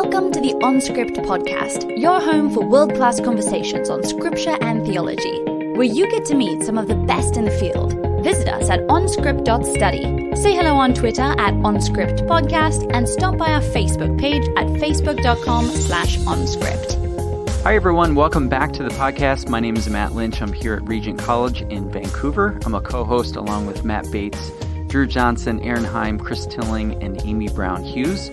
Welcome to the OnScript podcast, your home for world-class conversations on scripture and theology, where you get to meet some of the best in the field. Visit us at onscript.study. Say hello on Twitter at OnScriptPodcast and stop by our Facebook page at facebook.com/OnScript. Hi, everyone. Welcome back to the podcast. My name is Matt Lynch. I'm here at Regent College in Vancouver. I'm a co-host along with Matt Bates, Drew Johnson, Aaron Heim, Chris Tilling, and Amy Brown Hughes.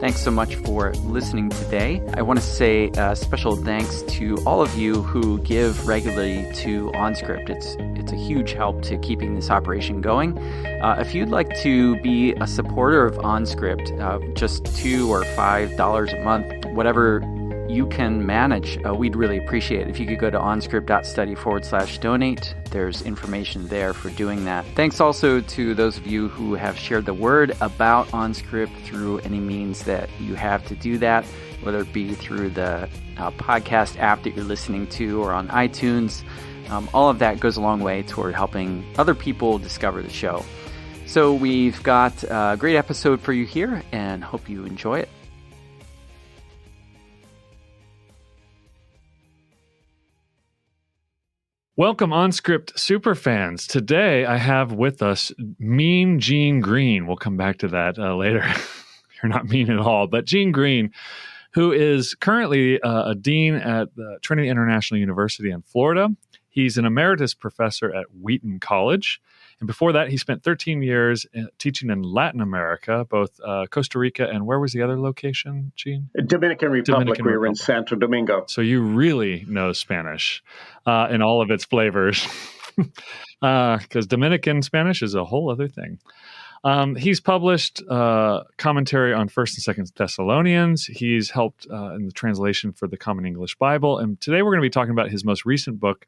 Thanks so much for listening today. I want to say a special thanks to all of you who give regularly to OnScript. It's a huge help to keeping this operation going. If you'd like to be a supporter of OnScript, just $2 or $5 a month, whatever you can manage, we'd really appreciate it. If you could go to onscript.study/donate, there's information there for doing that. Thanks also to those of you who have shared the word about OnScript through any means that you have to do that, whether it be through the podcast app that you're listening to or on iTunes. All of that goes a long way toward helping other people discover the show. So we've got a great episode for you here and hope you enjoy it. Welcome, OnScript superfans. Today, I have with us Mean Gene Green. We'll come back to that later. You're not mean at all. But Gene Green, who is currently a dean at Trinity International University in Florida. He's an emeritus professor at Wheaton College. And before that, he spent 13 years teaching in Latin America, both Costa Rica and where was the other location, Gene? Dominican Republic. We were in Santo Domingo. So you really know Spanish in all of its flavors, because Dominican Spanish is a whole other thing. He's published commentary on 1st and 2nd Thessalonians. He's helped in the translation for the Common English Bible. And today we're going to be talking about his most recent book,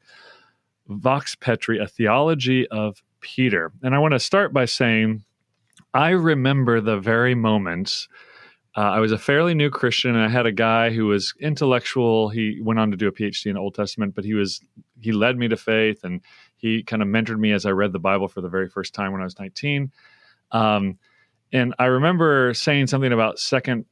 Vox Petri, A Theology of Peter. And I want to start by saying I remember the very moments. I was a fairly new Christian, and I had a guy who was intellectual. He went on to do a PhD in the Old Testament, but he led me to faith, and he kind of mentored me as I read the Bible for the very first time when I was 19. And I remember saying something about 2nd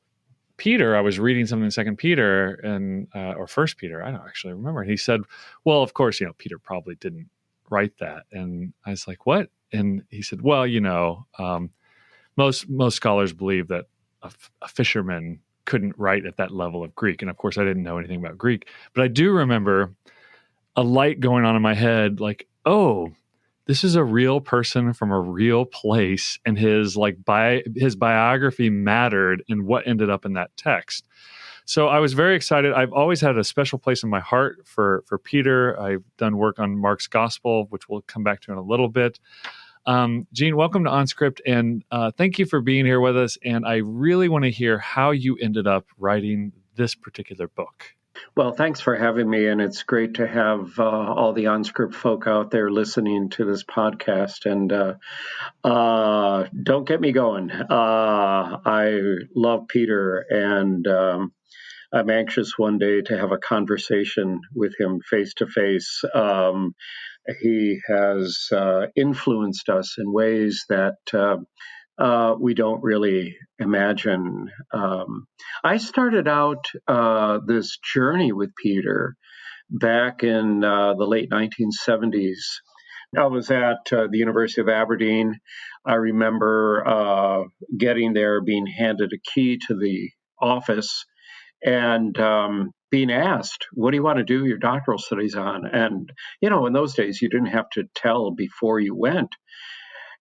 Peter. I was reading something in 2nd Peter and or 1st Peter. I don't actually remember. And he said, "Well, of course, Peter probably didn't write that." And I was like, "What?" And he said, "Well, most scholars believe that a fisherman couldn't write at that level of Greek." And of course, I didn't know anything about Greek, but I do remember a light going on in my head, like, "Oh, this is a real person from a real place, and his biography mattered in what ended up in that text." So I was very excited. I've always had a special place in my heart for Peter. I've done work on Mark's Gospel, which we'll come back to in a little bit. Gene, welcome to OnScript, and thank you for being here with us. And I really want to hear how you ended up writing this particular book. Well, thanks for having me, and it's great to have all the OnScript folk out there listening to this podcast. And don't get me going. I love Peter, and I'm anxious one day to have a conversation with him face to face. He has influenced us in ways that we don't really imagine. I started out this journey with Peter back in the late 1970s. I was at the University of Aberdeen. I remember getting there, being handed a key to the office, and being asked, "What do you want to do your doctoral studies on?" And, in those days, you didn't have to tell before you went.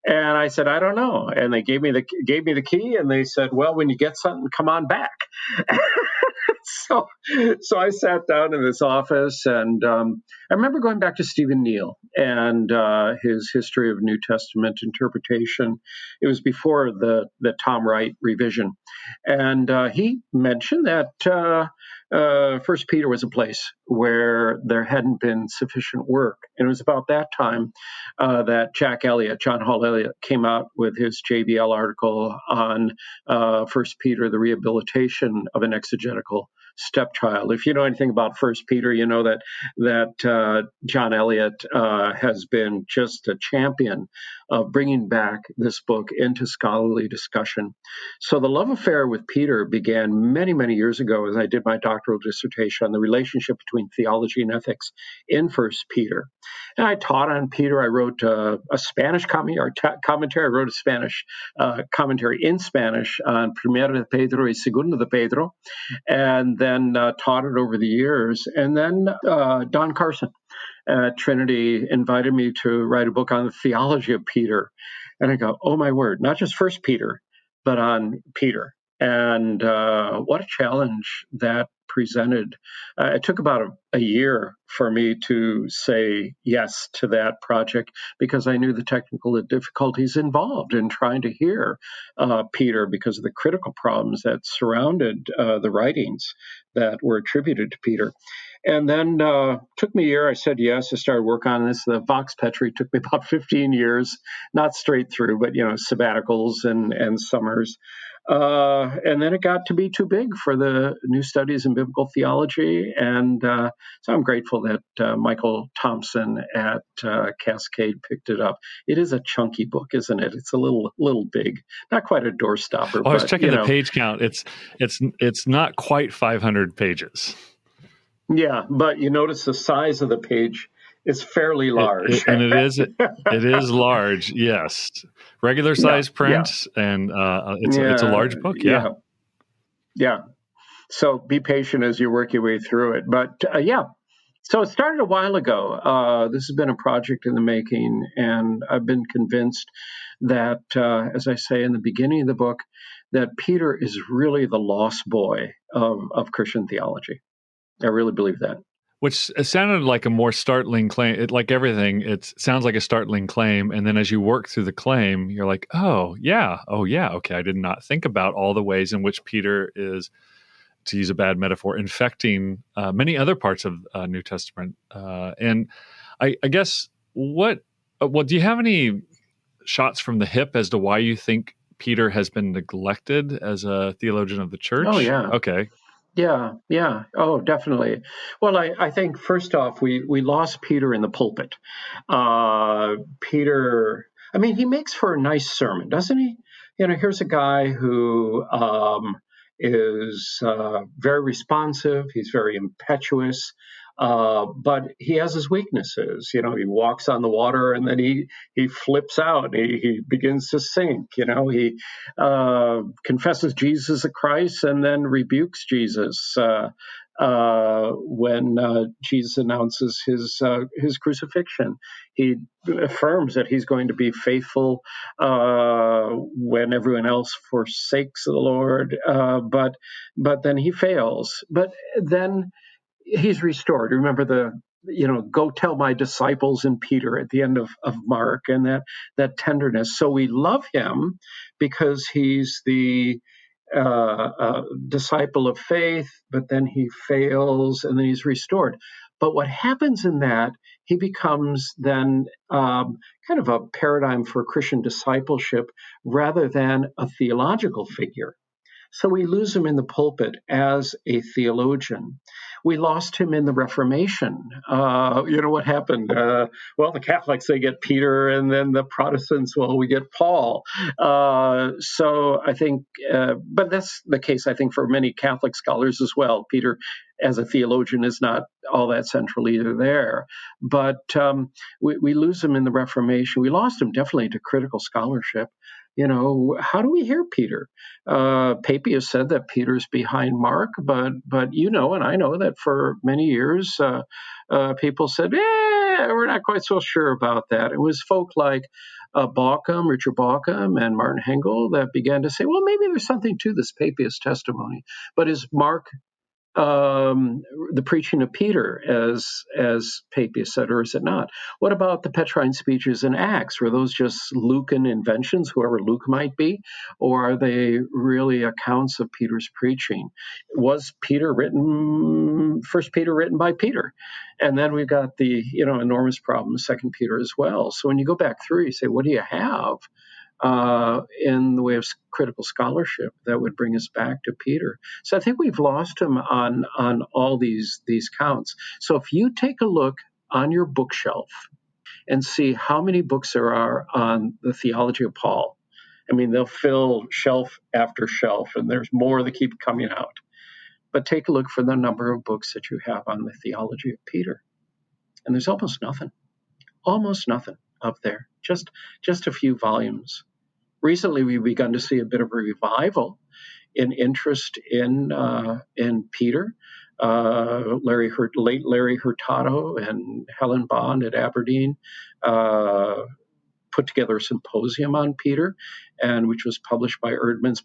And I said, "I don't know." And they gave me the key, and they said, "Well, when you get something, come on back." So I sat down in this office, and I remember going back to Stephen Neal and his history of New Testament interpretation. It was before the Tom Wright revision, and he mentioned that 1st Peter was a place where there hadn't been sufficient work. And it was about that time that John Hall Elliott, came out with his JBL article on 1 Peter, the rehabilitation of an exegetical stepchild. If you know anything about 1 Peter, you know that John Elliott has been just a champion of bringing back this book into scholarly discussion. So the love affair with Peter began many, many years ago as I did my doctoral dissertation on the relationship between theology and ethics in First Peter. And I taught on Peter. I wrote a Spanish commentary. I wrote a Spanish commentary in Spanish on Primero de Pedro y Segundo de Pedro, and then taught it over the years. And then Don Carson at Trinity invited me to write a book on the theology of Peter. And I go, oh my word, not just First Peter, but on Peter. And what a challenge that presented. It took about a year for me to say yes to that project because I knew the technical difficulties involved in trying to hear Peter because of the critical problems that surrounded the writings that were attributed to Peter. And then took me a year. I said yes. I started work on this. The Vox Petri took me about 15 years, not straight through, but sabbaticals and summers. And then it got to be too big for the new studies in biblical theology. And so I'm grateful that Michael Thompson at Cascade picked it up. It is a chunky book, isn't it? It's a little big, not quite a doorstopper. I was checking the page count. It's not quite 500 pages. Yeah, but you notice the size of the page is fairly large. And it is large, yes. Regular size print, and it's a large book, Yeah. So be patient as you work your way through it. But so it started a while ago. This has been a project in the making, and I've been convinced that, as I say in the beginning of the book, that Peter is really the lost boy of Christian theology. I really believe that. Which sounded like a more startling claim. Like everything, it sounds like a startling claim. And then as you work through the claim, you're like, oh, yeah, okay. I did not think about all the ways in which Peter is, to use a bad metaphor, infecting many other parts of New Testament. And I guess, do you have any shots from the hip as to why you think Peter has been neglected as a theologian of the church? Oh, yeah. Okay. Yeah. Oh, definitely. Well, I think first off, we lost Peter in the pulpit. Peter, he makes for a nice sermon, doesn't he? Here's a guy who is very responsive. He's very impetuous. But he has his weaknesses. He walks on the water and then he flips out. He begins to sink. He confesses Jesus as Christ and then rebukes Jesus when Jesus announces his crucifixion. He affirms that he's going to be faithful when everyone else forsakes the Lord. But then he fails. But then he's restored. Remember go tell my disciples in Peter at the end of Mark, and that tenderness. So we love him because he's the disciple of faith, but then he fails and then he's restored. But what happens in that, he becomes then kind of a paradigm for Christian discipleship rather than a theological figure. So we lose him in the pulpit as a theologian. We lost him in the Reformation. What happened? The Catholics, they get Peter, and then the Protestants, we get Paul. So I think, but that's the case, I think, for many Catholic scholars as well. Peter, as a theologian, is not all that central either there. But we lose him in the Reformation. We lost him definitely to critical scholarship. How do we hear Peter? Papias said that Peter's behind Mark, but and I know that for many years people said, we're not quite so sure about that. It was folk like Richard Bauckham, and Martin Hengel that began to say, well, maybe there's something to this Papias testimony. But is Mark the preaching of Peter, as Papias said, or is it not? What about the Petrine speeches in Acts? Were those just Lucan inventions, whoever Luke might be, or are they really accounts of Peter's preaching? Was First Peter written by Peter? And then we've got the enormous problem of Second Peter as well. So when you go back through, you say, what do you have in the way of critical scholarship that would bring us back to Peter? So I think we've lost him on all these counts. So if you take a look on your bookshelf and see how many books there are on the theology of Paul. I mean, they'll fill shelf after shelf, and there's more that keep coming out. But take a look for the number of books that you have on the theology of Peter. And there's almost nothing up there, just a few volumes. Recently, we've begun to see a bit of a revival in interest in Peter. Late Larry Hurtado and Helen Bond at Aberdeen put together a symposium on Peter, and which was published by Erdman's.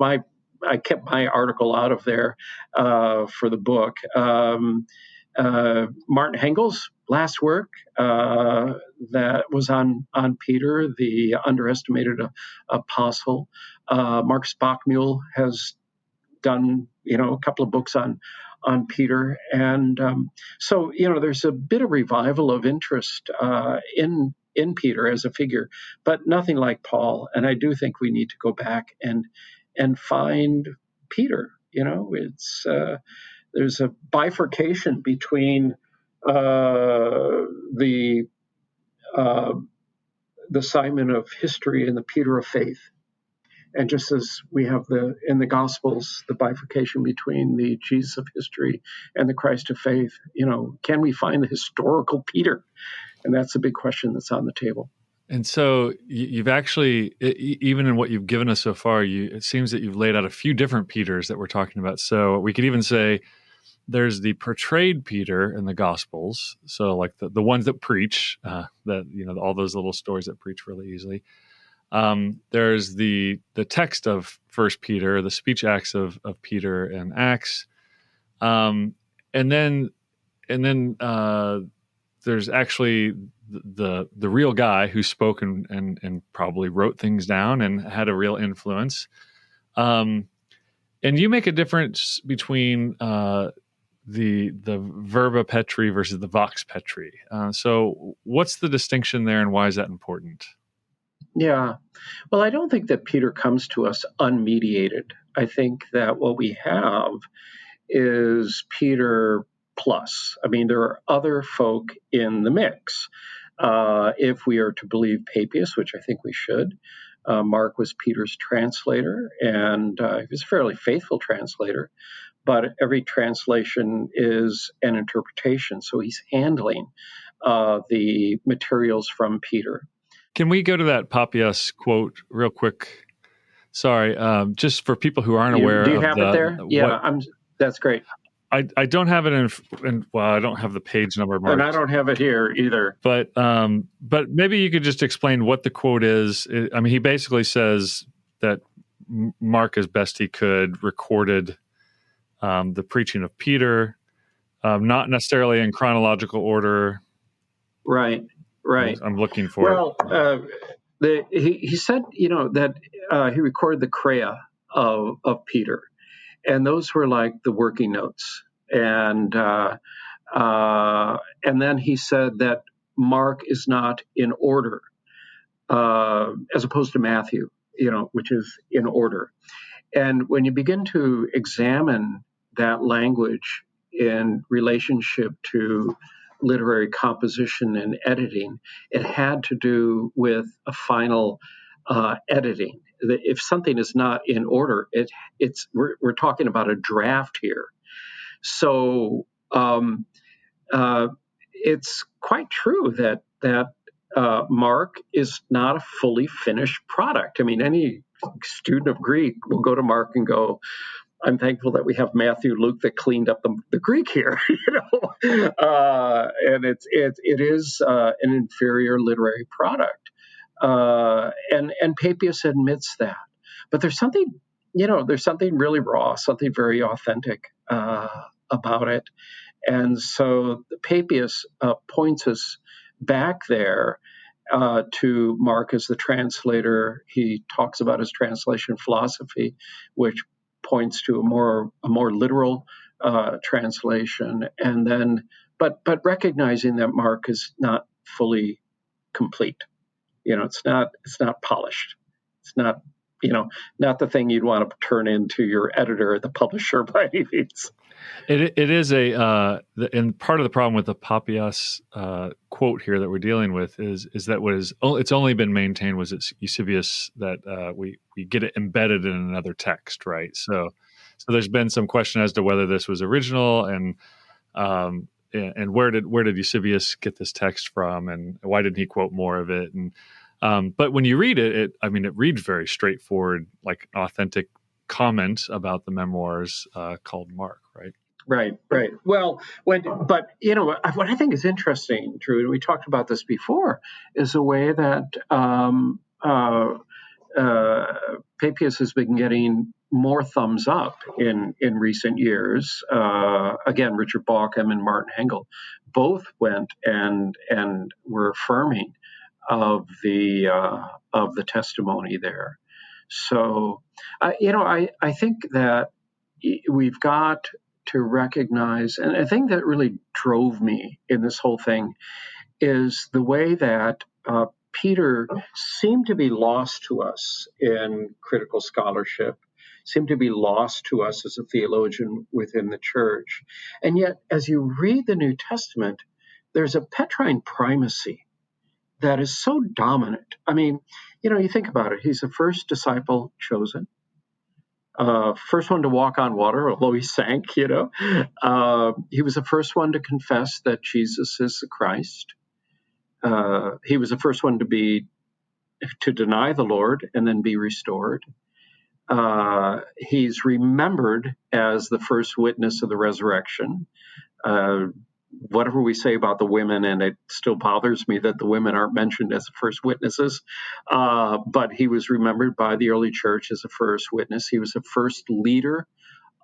I kept my article out of there for the book. Martin Hengel's last work that was on Peter, the underestimated apostle. Marcus Bachmuel has done a couple of books on Peter, and so there's a bit of revival of interest in Peter as a figure, but nothing like Paul. And I do think we need to go back and find Peter. It's there's a bifurcation between the Simon of history and the Peter of faith. And just as we have in the Gospels, the bifurcation between the Jesus of history and the Christ of faith, can we find the historical Peter? And that's a big question that's on the table. And so you've actually, even in what you've given us so far, it seems that you've laid out a few different Peters that we're talking about. So we could even say there's the portrayed Peter in the Gospels. So like the ones that preach, all those little stories that preach really easily. There's the text of First Peter, the speech acts of Peter and Acts, and then there's actually the real guy who spoke and probably wrote things down and had a real influence. And you make a difference between the verba Petri versus the vox Petri. So what's the distinction there, and why is that important? Yeah. Well, I don't think that Peter comes to us unmediated. I think that what we have is Peter plus. I mean, there are other folk in the mix. If we are to believe Papias, which I think we should, Mark was Peter's translator, and he was a fairly faithful translator, but every translation is an interpretation. So he's handling the materials from Peter. Can we go to that Papias quote real quick? Sorry, just for people who aren't aware. Do you have it there? Yeah, that's great. I don't have it I don't have the page number marked. And I don't have it here either. But maybe you could just explain what the quote is. He basically says that Mark, as best he could, recorded the preaching of Peter, not necessarily in chronological order. Right. I'm looking for it. He said, that he recorded the Crea of Peter, and those were like the working notes. And then he said that Mark is not in order, as opposed to Matthew, which is in order. And when you begin to examine that language in relationship to literary composition and editing, it had to do with a final editing. If something is not in order, we're talking about a draft here. So it's quite true that Mark is not a fully finished product. I mean, any student of Greek will go to Mark and go, I'm thankful that we have Matthew, Luke that cleaned up the Greek here, and it is an inferior literary product, and Papias admits that. But there's something really raw, something very authentic about it, and so Papias points us back there to Mark as the translator. He talks about his translation philosophy, which points to a more literal translation, and then but recognizing that Mark is not fully complete. It's not polished. It's not not the thing you'd want to turn into your editor or the publisher by any means. It is and part of the problem with the Papias quote here that we're dealing with is that it's only been maintained was it's Eusebius that we get it embedded in another text, right? So there's been some question as to whether this was original and where did Eusebius get this text from, and why didn't he quote more of it? And but when you read it reads very straightforward, like authentic comment about the memoirs called Mark, right? Right. Well, what I think is interesting, Drew, and we talked about this before, is the way that Papias has been getting more thumbs up in recent years. Again, Richard Bauckham and Martin Hengel both went and were affirming of the testimony there. So, I think that we've got to recognize, and a thing that really drove me in this whole thing is the way that Peter seemed to be lost to us in critical scholarship, seemed to be lost to us as a theologian within the church. And yet, as you read the New Testament, there's a Petrine primacy that is so dominant. I mean, you think about it. He's the first disciple chosen. First one to walk on water, although he sank, He was the first one to confess that Jesus is the Christ. He was the first one to deny the Lord and then be restored. He's remembered as the first witness of the resurrection. Whatever we say about the women, and it still bothers me that the women aren't mentioned as the first witnesses, but he was remembered by the early church as the first witness. He was the first leader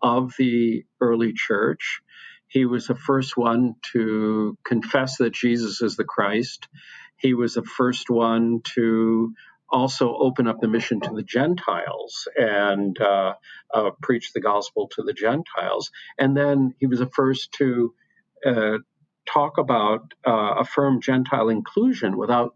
of the early church. He was the first one to confess that Jesus is the Christ. He was the first one to also open up the mission to the Gentiles and preach the gospel to the Gentiles. And then he was the first to talk about affirm Gentile inclusion without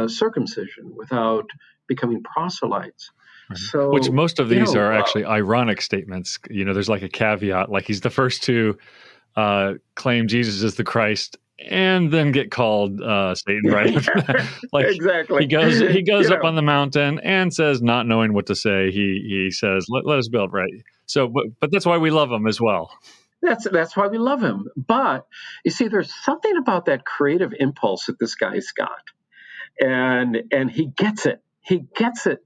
circumcision, without becoming proselytes. Right. So, which most of these are actually ironic statements. There's like a caveat, like he's the first to claim Jesus is the Christ and then get called Satan, right? Like exactly. He goes up on the mountain and says, not knowing what to say, he says, let us build, right? So, but that's why we love him as well. That's why we love him. But you see, there's something about that creative impulse that this guy's got, and he gets it. He gets it.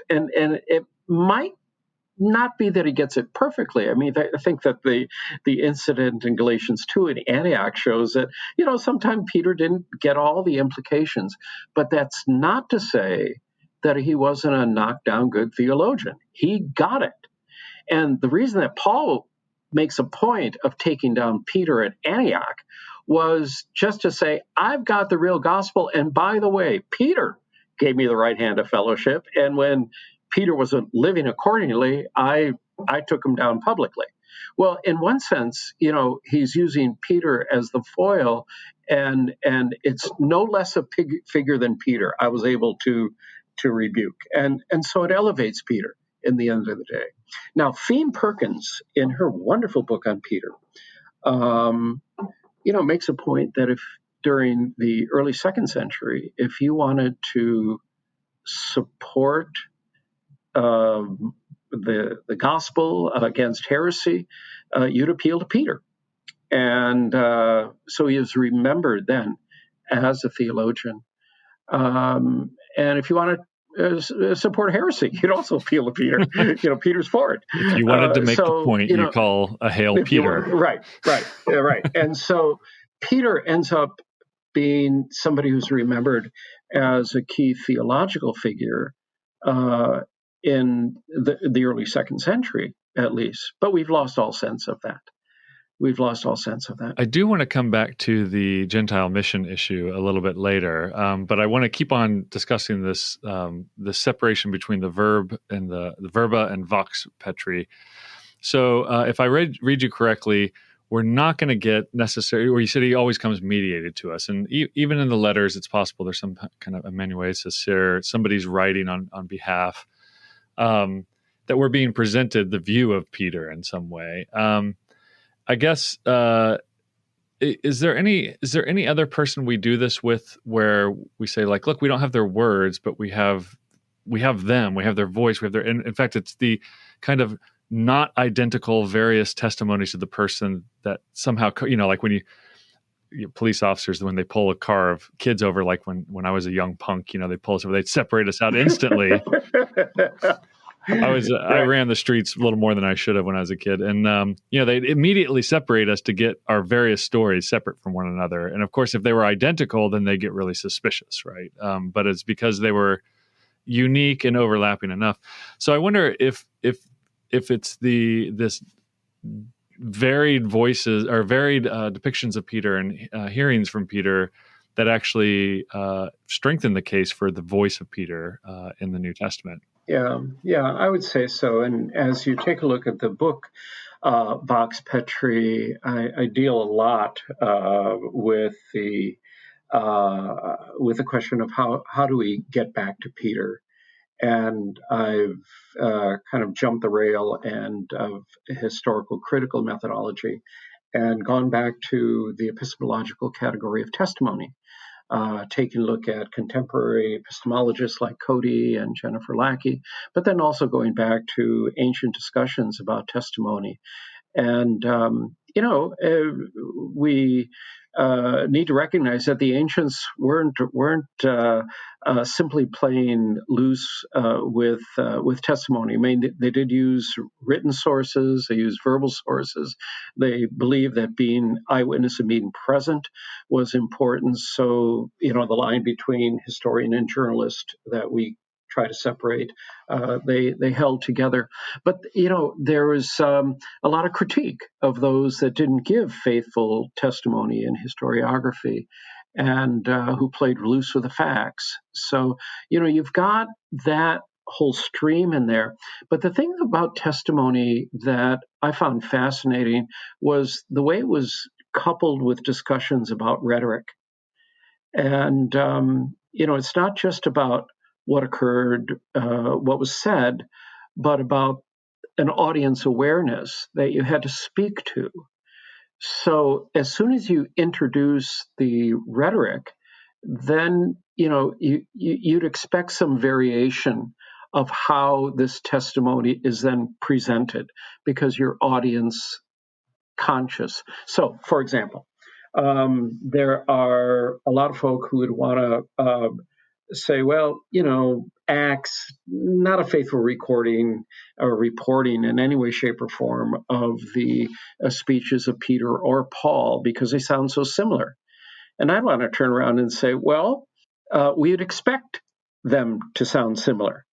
And it might not be that he gets it perfectly. I mean, I think that the incident in Galatians 2 in Antioch shows that sometimes Peter didn't get all the implications, but that's not to say that he wasn't a knockdown good theologian. He got it, and the reason that Paul makes a point of taking down Peter at Antioch was just to say, I've got the real gospel. And by the way, Peter gave me the right hand of fellowship. And when Peter wasn't living accordingly, I took him down publicly. Well, in one sense, he's using Peter as the foil, and it's no less a figure than Peter I was able to rebuke. And so it elevates Peter in the end of the day. Now, Theme Perkins, in her wonderful book on Peter, makes a point that if during the early second century, if you wanted to support the gospel against heresy, you'd appeal to Peter. And so he is remembered then as a theologian. And if you want to support heresy, you'd also appeal to Peter. Peter's for it. If you wanted to make the point, you call a Hail Peter. Right. And so Peter ends up being somebody who's remembered as a key theological figure in the early second century, at least. But we've lost all sense of that. I do want to come back to the Gentile mission issue a little bit later, but I want to keep on discussing this the separation between the verb and the verba and vox petri. So if I read you correctly, we're not going to get necessarily, where you said he always comes mediated to us. And even in the letters, it's possible there's some kind of amanuensis here. Somebody's writing on behalf. that we're being presented the view of Peter in some way. I guess, is there any other person we do this with where we say, like, look, we don't have their words, but we have them, we have their voice, we have their, in fact, it's the kind of not identical various testimonies of the person that somehow, like when police officers, when they pull a car of kids over, like when I was a young punk, they pull us over, they'd separate us out instantly. I ran the streets a little more than I should have when I was a kid. And, they'd immediately separate us to get our various stories separate from one another. And of course, if they were identical, then they get really suspicious, right? But it's because they were unique and overlapping enough. So I wonder if it's this varied voices or varied depictions of Peter and hearings from Peter that actually strengthen the case for the voice of Peter in the New Testament. Yeah, I would say so. And as you take a look at the book, Vox Petri, I deal a lot with the question of how do we get back to Peter. And I've kind of jumped the rail and of historical critical methodology and gone back to the epistemological category of testimony, taking a look at contemporary epistemologists like Cody and Jennifer Lackey, but then also going back to ancient discussions about testimony. And, we need to recognize that the ancients weren't simply playing loose with testimony. I mean, they did use written sources, they used verbal sources. They believed that being eyewitness and being present was important. So, the line between historian and journalist that we try to separate, they held together. But, there was a lot of critique of those that didn't give faithful testimony in historiography and who played loose with the facts. So, you've got that whole stream in there. But the thing about testimony that I found fascinating was the way it was coupled with discussions about rhetoric. And, it's not just about what occurred, what was said, but about an audience awareness that you had to speak to. So as soon as you introduce the rhetoric, then you'd expect some variation of how this testimony is then presented because you're audience conscious. So, for example, there are a lot of folk who would want to say, well, Acts, not a faithful recording or reporting in any way, shape, or form of the speeches of Peter or Paul because they sound so similar. And I want to turn around and say, well, we'd expect them to sound similar,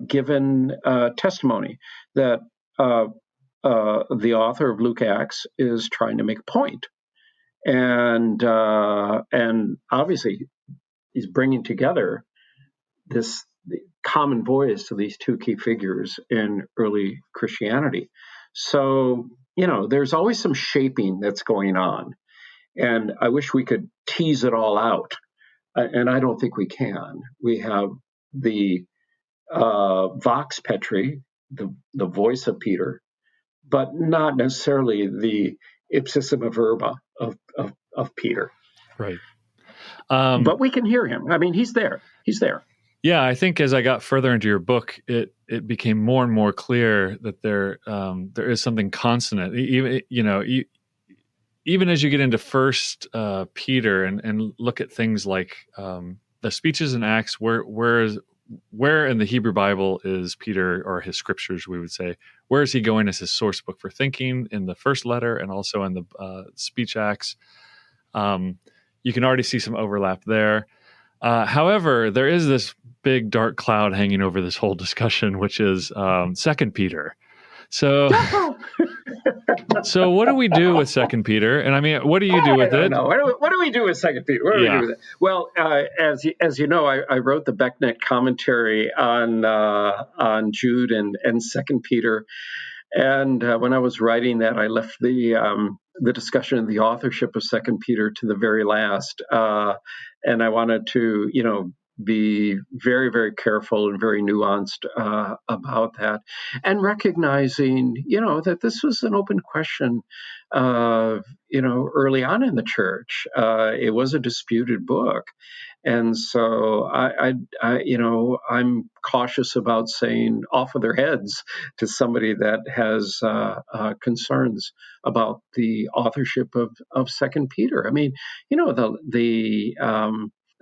given testimony that the author of Luke Acts is trying to make a point. And obviously, he's bringing together this common voice to these two key figures in early Christianity. So, there's always some shaping that's going on. And I wish we could tease it all out. And I don't think we can. We have the Vox Petri, the voice of Peter, but not necessarily the ipsissima verba of Peter. Right. But we can hear him. I mean, he's there. Yeah, I think as I got further into your book, it became more and more clear that there is something consonant. Even as you get into First Peter and look at things like the speeches in Acts, where in the Hebrew Bible is Peter, or his scriptures, we would say, where is he going as his source book for thinking in the first letter and also in the speech Acts? You can already see some overlap there. However, there is this big dark cloud hanging over this whole discussion, which is Second Peter. So what do we do with Second Peter? And I mean, what do you do with it? What do we do with Second Peter? What do we do with it? Well, as you know, I wrote the Becknet commentary on Jude and Second Peter. And when I was writing that, I left the discussion of the authorship of Second Peter to the very last, and I wanted to, be very, very careful and very nuanced about that, and recognizing, that this was an open question, early on in the church. It was a disputed book. And so I'm cautious about saying off of their heads to somebody that has concerns about the authorship of Second Peter. I mean,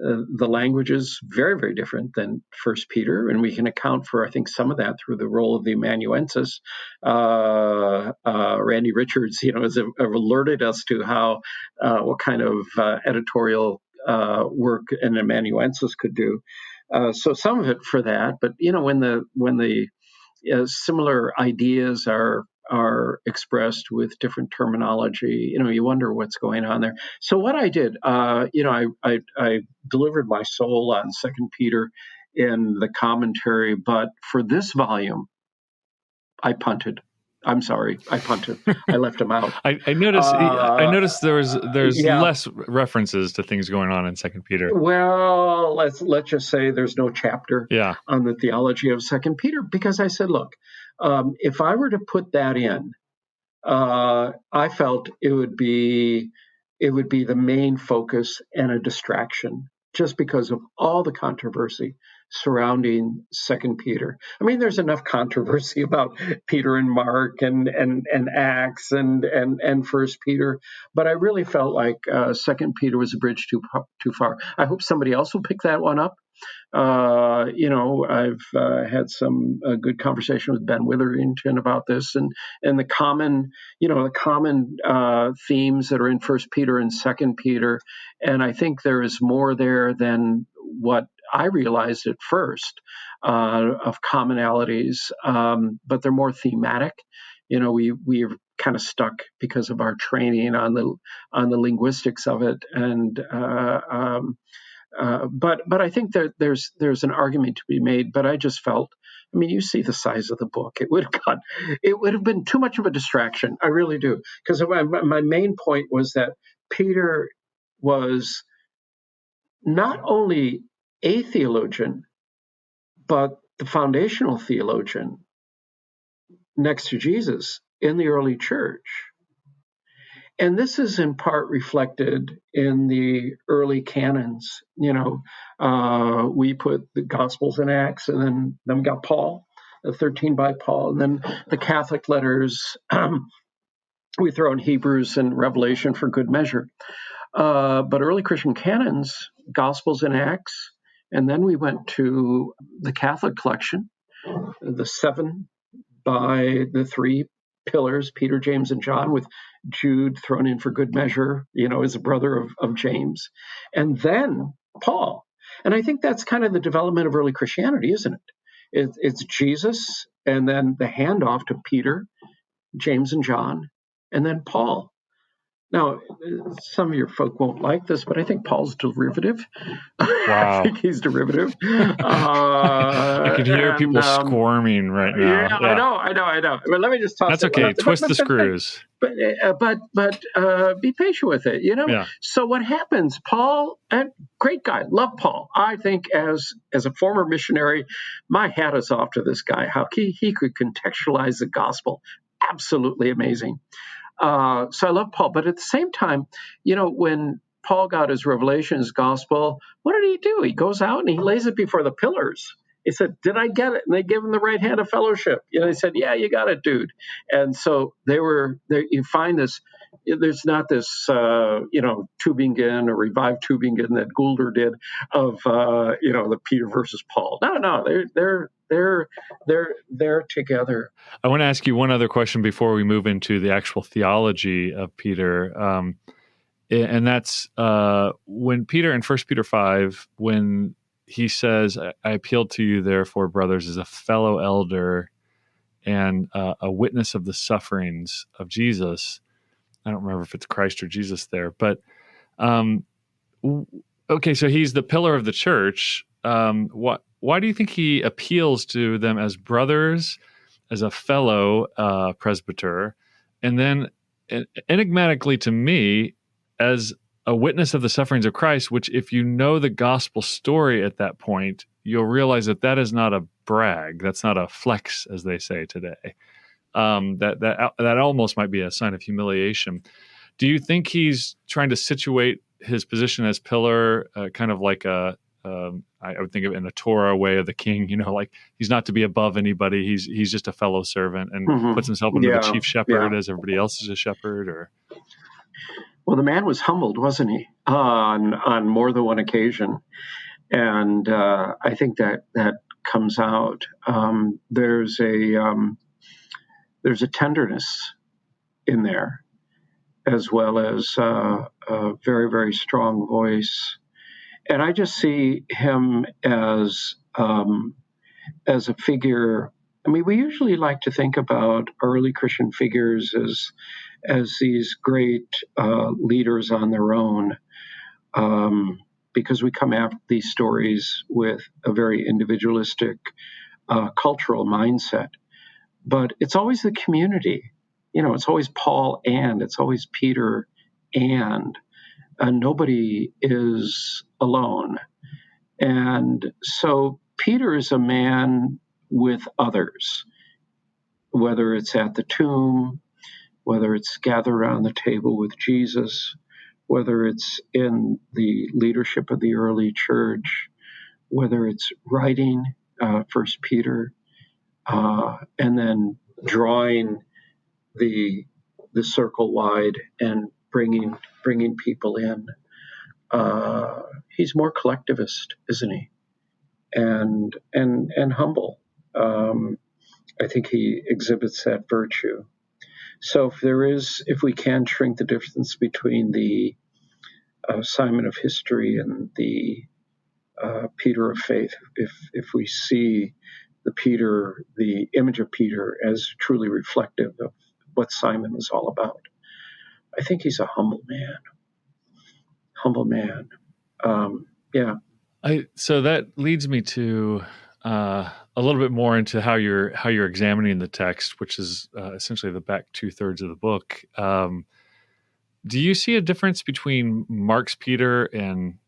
the language is very, very different than First Peter, and we can account for, I think, some of that through the role of the amanuensis. Randy Richards, has alerted us to how what kind of editorial work an amanuensis could do. So some of it for that, but when the similar ideas are expressed with different terminology, you wonder what's going on there. So what I did, I delivered my soul on Second Peter in the commentary, but for this volume, I punted. I'm sorry, I punted. I left him out. I noticed. I noticed there's yeah. less references to things going on in Second Peter. Well, let's just say there's no chapter on the theology of Second Peter, because I said, look, if I were to put that in, I felt it would be the main focus and a distraction, just because of all the controversy surrounding Second Peter. I mean, there's enough controversy about Peter and Mark and Acts and First Peter, but I really felt like Second Peter was a bridge too far. I hope somebody else will pick that one up. I've had some good conversation with Ben Witherington about this, and the common themes that are in First Peter and Second Peter, and I think there is more there than what I realized at first of commonalities, but they're more thematic. We're kind of stuck because of our training on the linguistics of it, and but I think that there's an argument to be made. But I just felt, I mean, you see the size of the book. It would have been too much of a distraction. I really do, because my main point was that Peter was not only a theologian, but the foundational theologian next to Jesus in the early church. And this is in part reflected in the early canons. We put the Gospels and Acts, and then we got Paul, the 13 by Paul, and then the Catholic letters. We throw in Hebrews and Revelation for good measure. But early Christian canons, Gospels and Acts, and then we went to the Catholic collection, the 7 by the 3 pillars, Peter, James, and John, with Jude thrown in for good measure, as a brother of James, and then Paul. And I think that's kind of the development of early Christianity, isn't it? It's Jesus, and then the handoff to Peter, James, and John, and then Paul. Now, some of your folk won't like this, but I think Paul's derivative. Wow. I think he's derivative. I can hear people squirming right now. Yeah, I know. But let me just toss That's okay. Twist the screws. But be patient with it, Yeah. So what happens? Paul, great guy, love Paul. I think as a former missionary, my hat is off to this guy. How he could contextualize the gospel. Absolutely amazing. So I love Paul, but at the same time, when Paul got his revelation, his gospel, what did he do? He goes out and he lays it before the pillars. He said, "Did I get it?" And they give him the right hand of fellowship. They said, "Yeah, you got it, dude." And so they were there. You find this. There's not this, Tübingen or revived Tübingen that Goulder did of, the Peter versus Paul. No, they're together. I want to ask you one other question before we move into the actual theology of Peter, and that's when Peter in 1 Peter 5, when he says, "I appeal to you, therefore, brothers, as a fellow elder and a witness of the sufferings of Jesus." I don't remember if it's Christ or Jesus there, but okay, so he's the pillar of the church. Why do you think he appeals to them as brothers, as a fellow presbyter, and then enigmatically to me, as a witness of the sufferings of Christ, which if you know the gospel story at that point, you'll realize that that is not a brag. That's not a flex, as they say today. That almost might be a sign of humiliation. Do you think he's trying to situate his position as pillar, kind of like I would think of it in a Torah way of the king, like he's not to be above anybody. He's just a fellow servant and puts himself under the chief shepherd as everybody else is a shepherd? Or well, the man was humbled, wasn't he, on more than one occasion, and I think that comes out. There's a tenderness in there, as well as a very, very strong voice. And I just see him as a figure. I mean, we usually like to think about early Christian figures as these great leaders on their own, because we come at these stories with a very individualistic cultural mindset. But it's always the community. It's always Paul and it's always Peter and nobody is alone. And so Peter is a man with others, whether it's at the tomb, whether it's gathered around the table with Jesus, whether it's in the leadership of the early church, whether it's writing First Peter, and then drawing the circle wide and bringing people in. He's more collectivist, isn't he? And humble. I think he exhibits that virtue. So if we can shrink the difference between the Simon of history and the Peter of faith, if we see the image of Peter as truly reflective of what Simon was all about, I think he's a humble man. Yeah. So that leads me to a little bit more into how you're examining the text, which is essentially the back 2/3 of the book. Do you see a difference between Mark's Peter and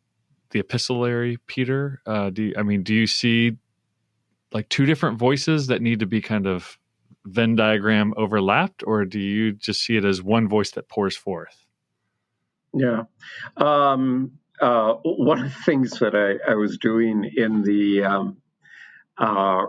the epistolary Peter? Do you see like two different voices that need to be kind of Venn diagram overlapped, or do you just see it as one voice that pours forth? Yeah. One of the things that I was doing in the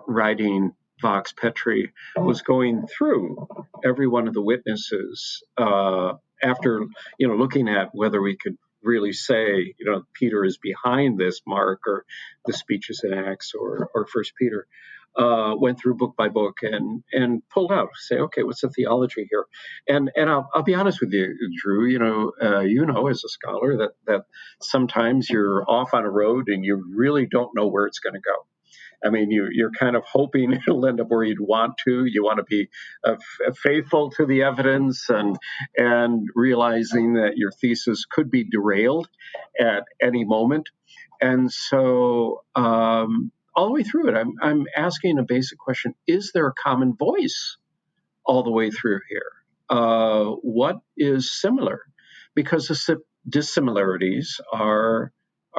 writing Vox Petri was going through every one of the witnesses after, looking at whether we could really say, Peter is behind this, Mark, or the speeches in Acts or First Peter. Went through book by book and pulled out, say, okay, what's the theology here? And I'll be honest with you, Drew, as a scholar that sometimes you're off on a road and you really don't know where it's going to go. I mean, you're kind of hoping it'll end up where you'd want to. You want to be faithful to the evidence and realizing that your thesis could be derailed at any moment. And so all the way through it, I'm asking a basic question: is there a common voice all the way through here? What is similar? Because the dissimilarities are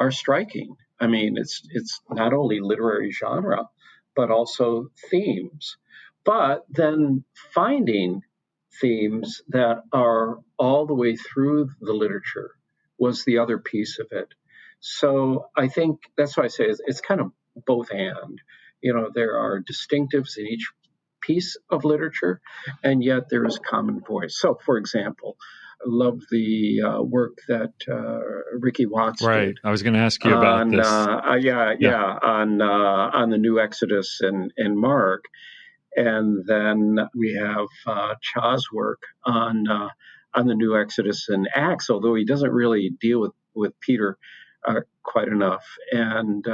striking. I mean, it's not only literary genre, but also themes. But then finding themes that are all the way through the literature was the other piece of it. So I think that's why I say it's kind of both and. There are distinctives in each piece of literature, and yet there is common voice. So, for example, I love the work that Ricky Watts did. I was going to ask you about this. On the New Exodus and Mark. And then we have Cha's work on the New Exodus and Acts, although he doesn't really deal with Peter quite enough. And,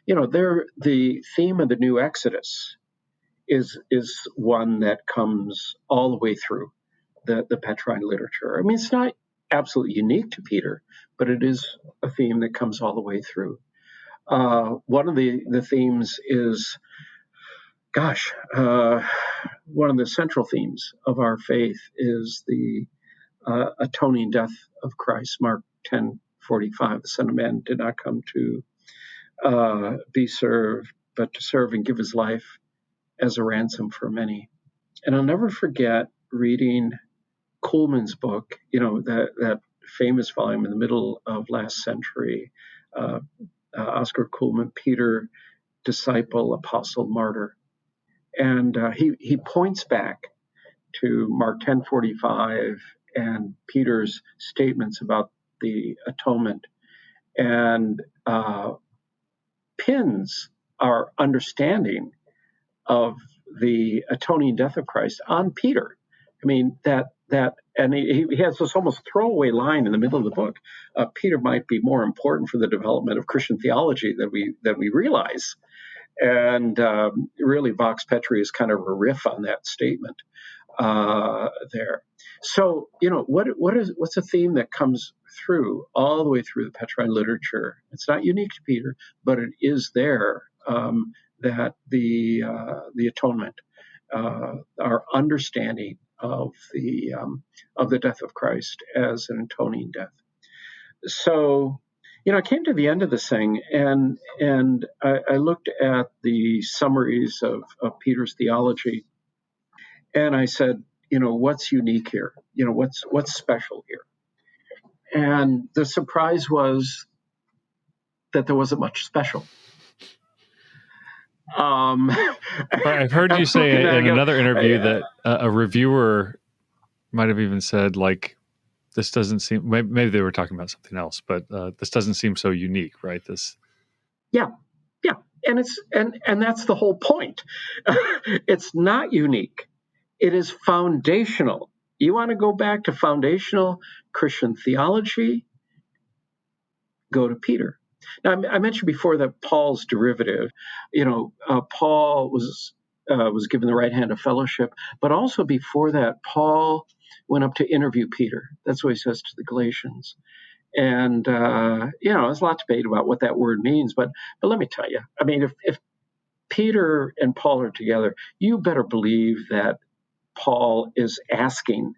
the theme of the New Exodus is one that comes all the way through the Petrine literature. I mean, it's not absolutely unique to Peter, but it is a theme that comes all the way through. One of the themes is, one of the central themes of our faith is the atoning death of Christ, Mark 10:45, the Son of Man did not come to be served, but to serve and give his life as a ransom for many. And I'll never forget reading Kuhlman's book, that famous volume in the middle of last century, Oscar Kuhlman, Peter, disciple, apostle, martyr. And he points back to Mark 10:45 and Peter's statements about the atonement, and pins our understanding of the atoning death of Christ on Peter. I mean, and he has this almost throwaway line in the middle of the book. Peter might be more important for the development of Christian theology than we realize. And really, Vox Petri is kind of a riff on that statement there. So, what's a theme that comes through all the way through the Petrine literature? It's not unique to Peter, but it is there. That the atonement, our understanding of the death of Christ as an atoning death. So, I came to the end of this thing, and I looked at the summaries of Peter's theology, and I said, what's unique here? What's special here? And the surprise was that there wasn't much special. I've heard you say in another interview that a reviewer might have even said, like, this doesn't seem, maybe they were talking about something else, but this doesn't seem so unique, right? Yeah. And and that's the whole point. It's not unique. It is foundational. You want to go back to foundational Christian theology? Go to Peter. Now, I mentioned before that Paul's derivative. Paul was given the right hand of fellowship, but also before that, Paul went up to interview Peter. That's what he says to the Galatians. And there's a lot of debate about what that word means, but let me tell you. I mean, if Peter and Paul are together, you better believe that Paul is asking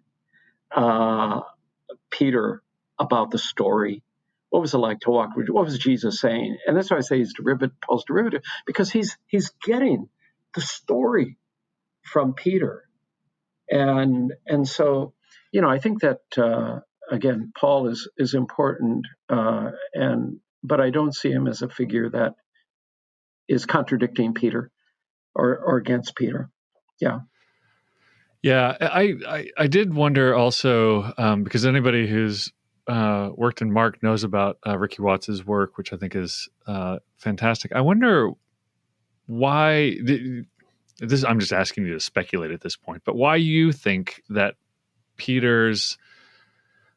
Peter about the story. What was it like to walk with? What was Jesus saying? And that's why I say he's Paul's derivative, because he's getting the story from Peter. And so, I think that again, Paul is important, but I don't see him as a figure that is contradicting Peter or against Peter. Yeah. Yeah, I did wonder also, because anybody who's worked in Mark knows about Ricky Watts's work, which I think is fantastic. I wonder why, I'm just asking you to speculate at this point, but why you think that Peter's,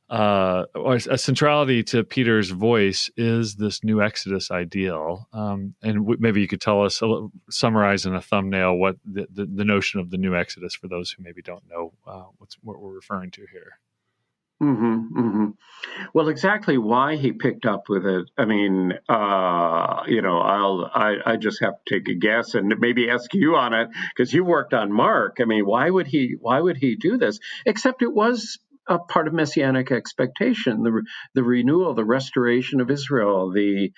or a centrality to Peter's voice is this new Exodus ideal. And maybe you could tell us, summarize in a thumbnail what the notion of the new Exodus for those who maybe don't know what we're referring to here. Well, exactly why he picked up with it. I mean, I just have to take a guess and maybe ask you on it, because you worked on Mark. I mean, why would he do this? Except it was a part of messianic expectation, the renewal, the restoration of Israel, the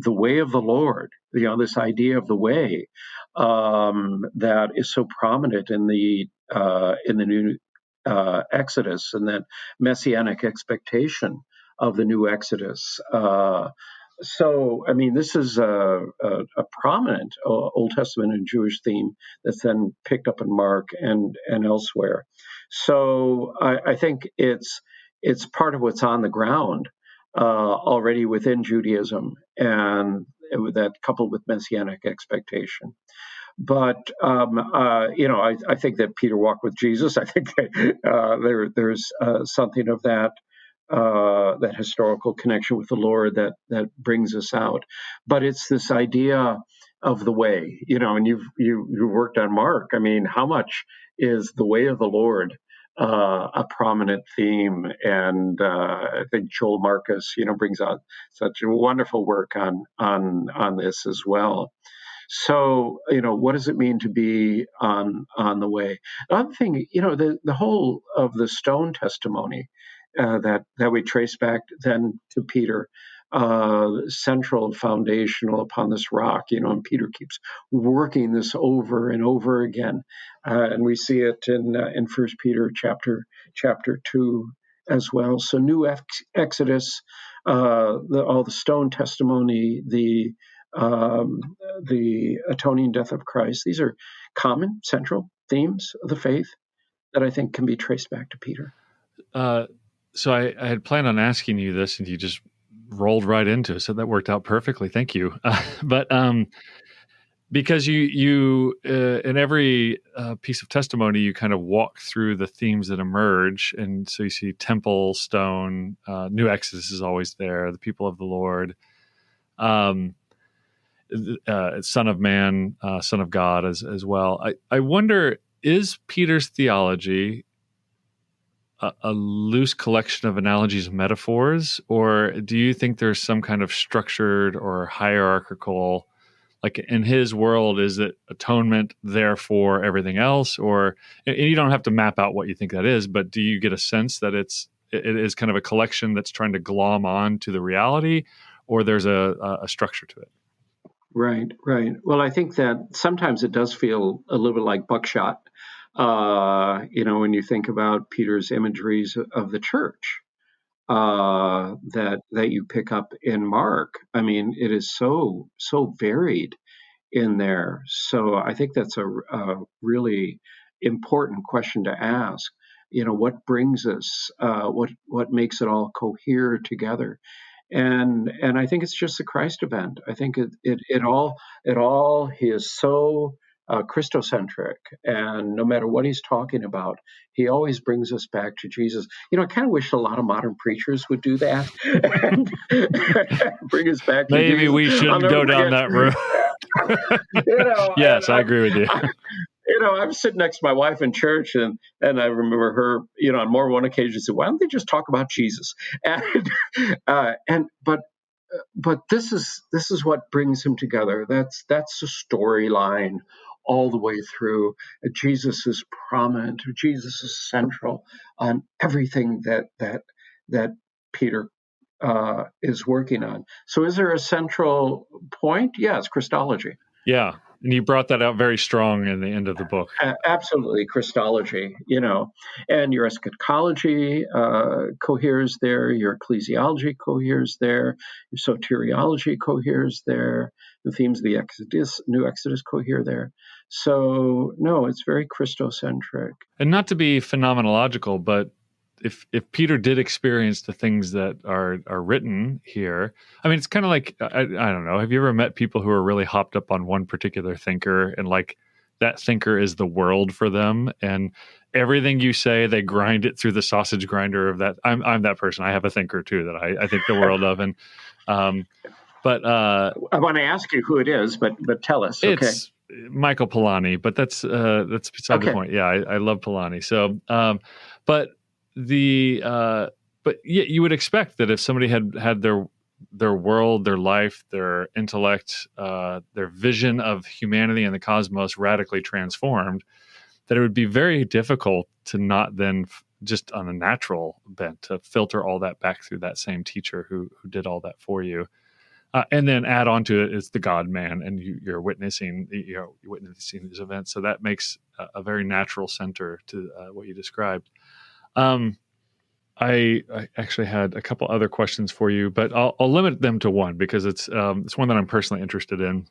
way of the Lord. This idea of the way that is so prominent in the new Exodus, and that messianic expectation of the new Exodus. So, I mean, this is a prominent Old Testament and Jewish theme that's then picked up in Mark and elsewhere. So, I think it's part of what's on the ground already within Judaism, and that coupled with messianic expectation. But I think that Peter walked with Jesus. I think that there's something of that historical connection with the Lord that brings us out. But it's this idea of the way, and you've worked on Mark. I mean, how much is the way of the Lord a prominent theme? And I think Joel Marcus, brings out such a wonderful work on this as well. So, what does it mean to be on the way? The other thing, the whole of the stone testimony that we trace back then to Peter, central, foundational upon this rock, and Peter keeps working this over and over again, and we see it in First Peter chapter 2 as well. So new Exodus, all the stone testimony, the atoning death of Christ. These are common central themes of the faith that I think can be traced back to Peter. So I had planned on asking you this, and you just rolled right into it. So that worked out perfectly. Thank you. But because you in every piece of testimony, you kind of walk through the themes that emerge. And so you see temple, stone, new Exodus is always there, the people of the Lord, Son of Man, Son of God as well. I wonder, is Peter's theology a loose collection of analogies and metaphors, or do you think there's some kind of structured or hierarchical, like in his world, is it atonement, therefore everything else? Or, and you don't have to map out what you think that is, but do you get a sense that it is kind of a collection that's trying to glom on to the reality, or there's a structure to it? Right. Well, I think that sometimes it does feel a little bit like buckshot. When you think about Peter's imageries of the church that you pick up in Mark, I mean, it is so varied in there. So I think that's a really important question to ask. What brings us? What makes it all cohere together? And I think it's just the Christ event. I think it all he is so Christocentric, and no matter what he's talking about, he always brings us back to Jesus. I kind of wish a lot of modern preachers would do that and bring us back to Maybe Jesus. we shouldn't go down that road. Yes, I agree with you. I'm sitting next to my wife in church, and I remember her, on more than one occasion said, "Why don't they just talk about Jesus?" But this is what brings him together. That's the storyline all the way through. Jesus is prominent. Jesus is central on everything that Peter is working on. So, is there a central point? Yeah, it's Christology. Yeah. And you brought that out very strong in the end of the book. Absolutely, Christology, and your eschatology coheres there, your ecclesiology coheres there, your soteriology coheres there, the themes of the new Exodus cohere there. So, no, it's very Christocentric. And not to be phenomenological, but if Peter did experience the things that are written here, I mean, it's kind of like, I don't know, have you ever met people who are really hopped up on one particular thinker, and like that thinker is the world for them, and everything you say, they grind it through the sausage grinder of that. I'm that person. I have a thinker too that I think the world of, and but I want to ask you who it is, but tell us. Okay. It's Michael Polanyi, but that's beside the point. Yeah, I love Polanyi. So, but you would expect that if somebody had their world, their life, their intellect, their vision of humanity and the cosmos radically transformed, that it would be very difficult to not then just on a natural bent to filter all that back through that same teacher who did all that for you. And then add on to it is the God man, and you're witnessing these events. So that makes a very natural center to what you described. I actually had a couple other questions for you, but I'll limit them to one because it's one that I'm personally interested in.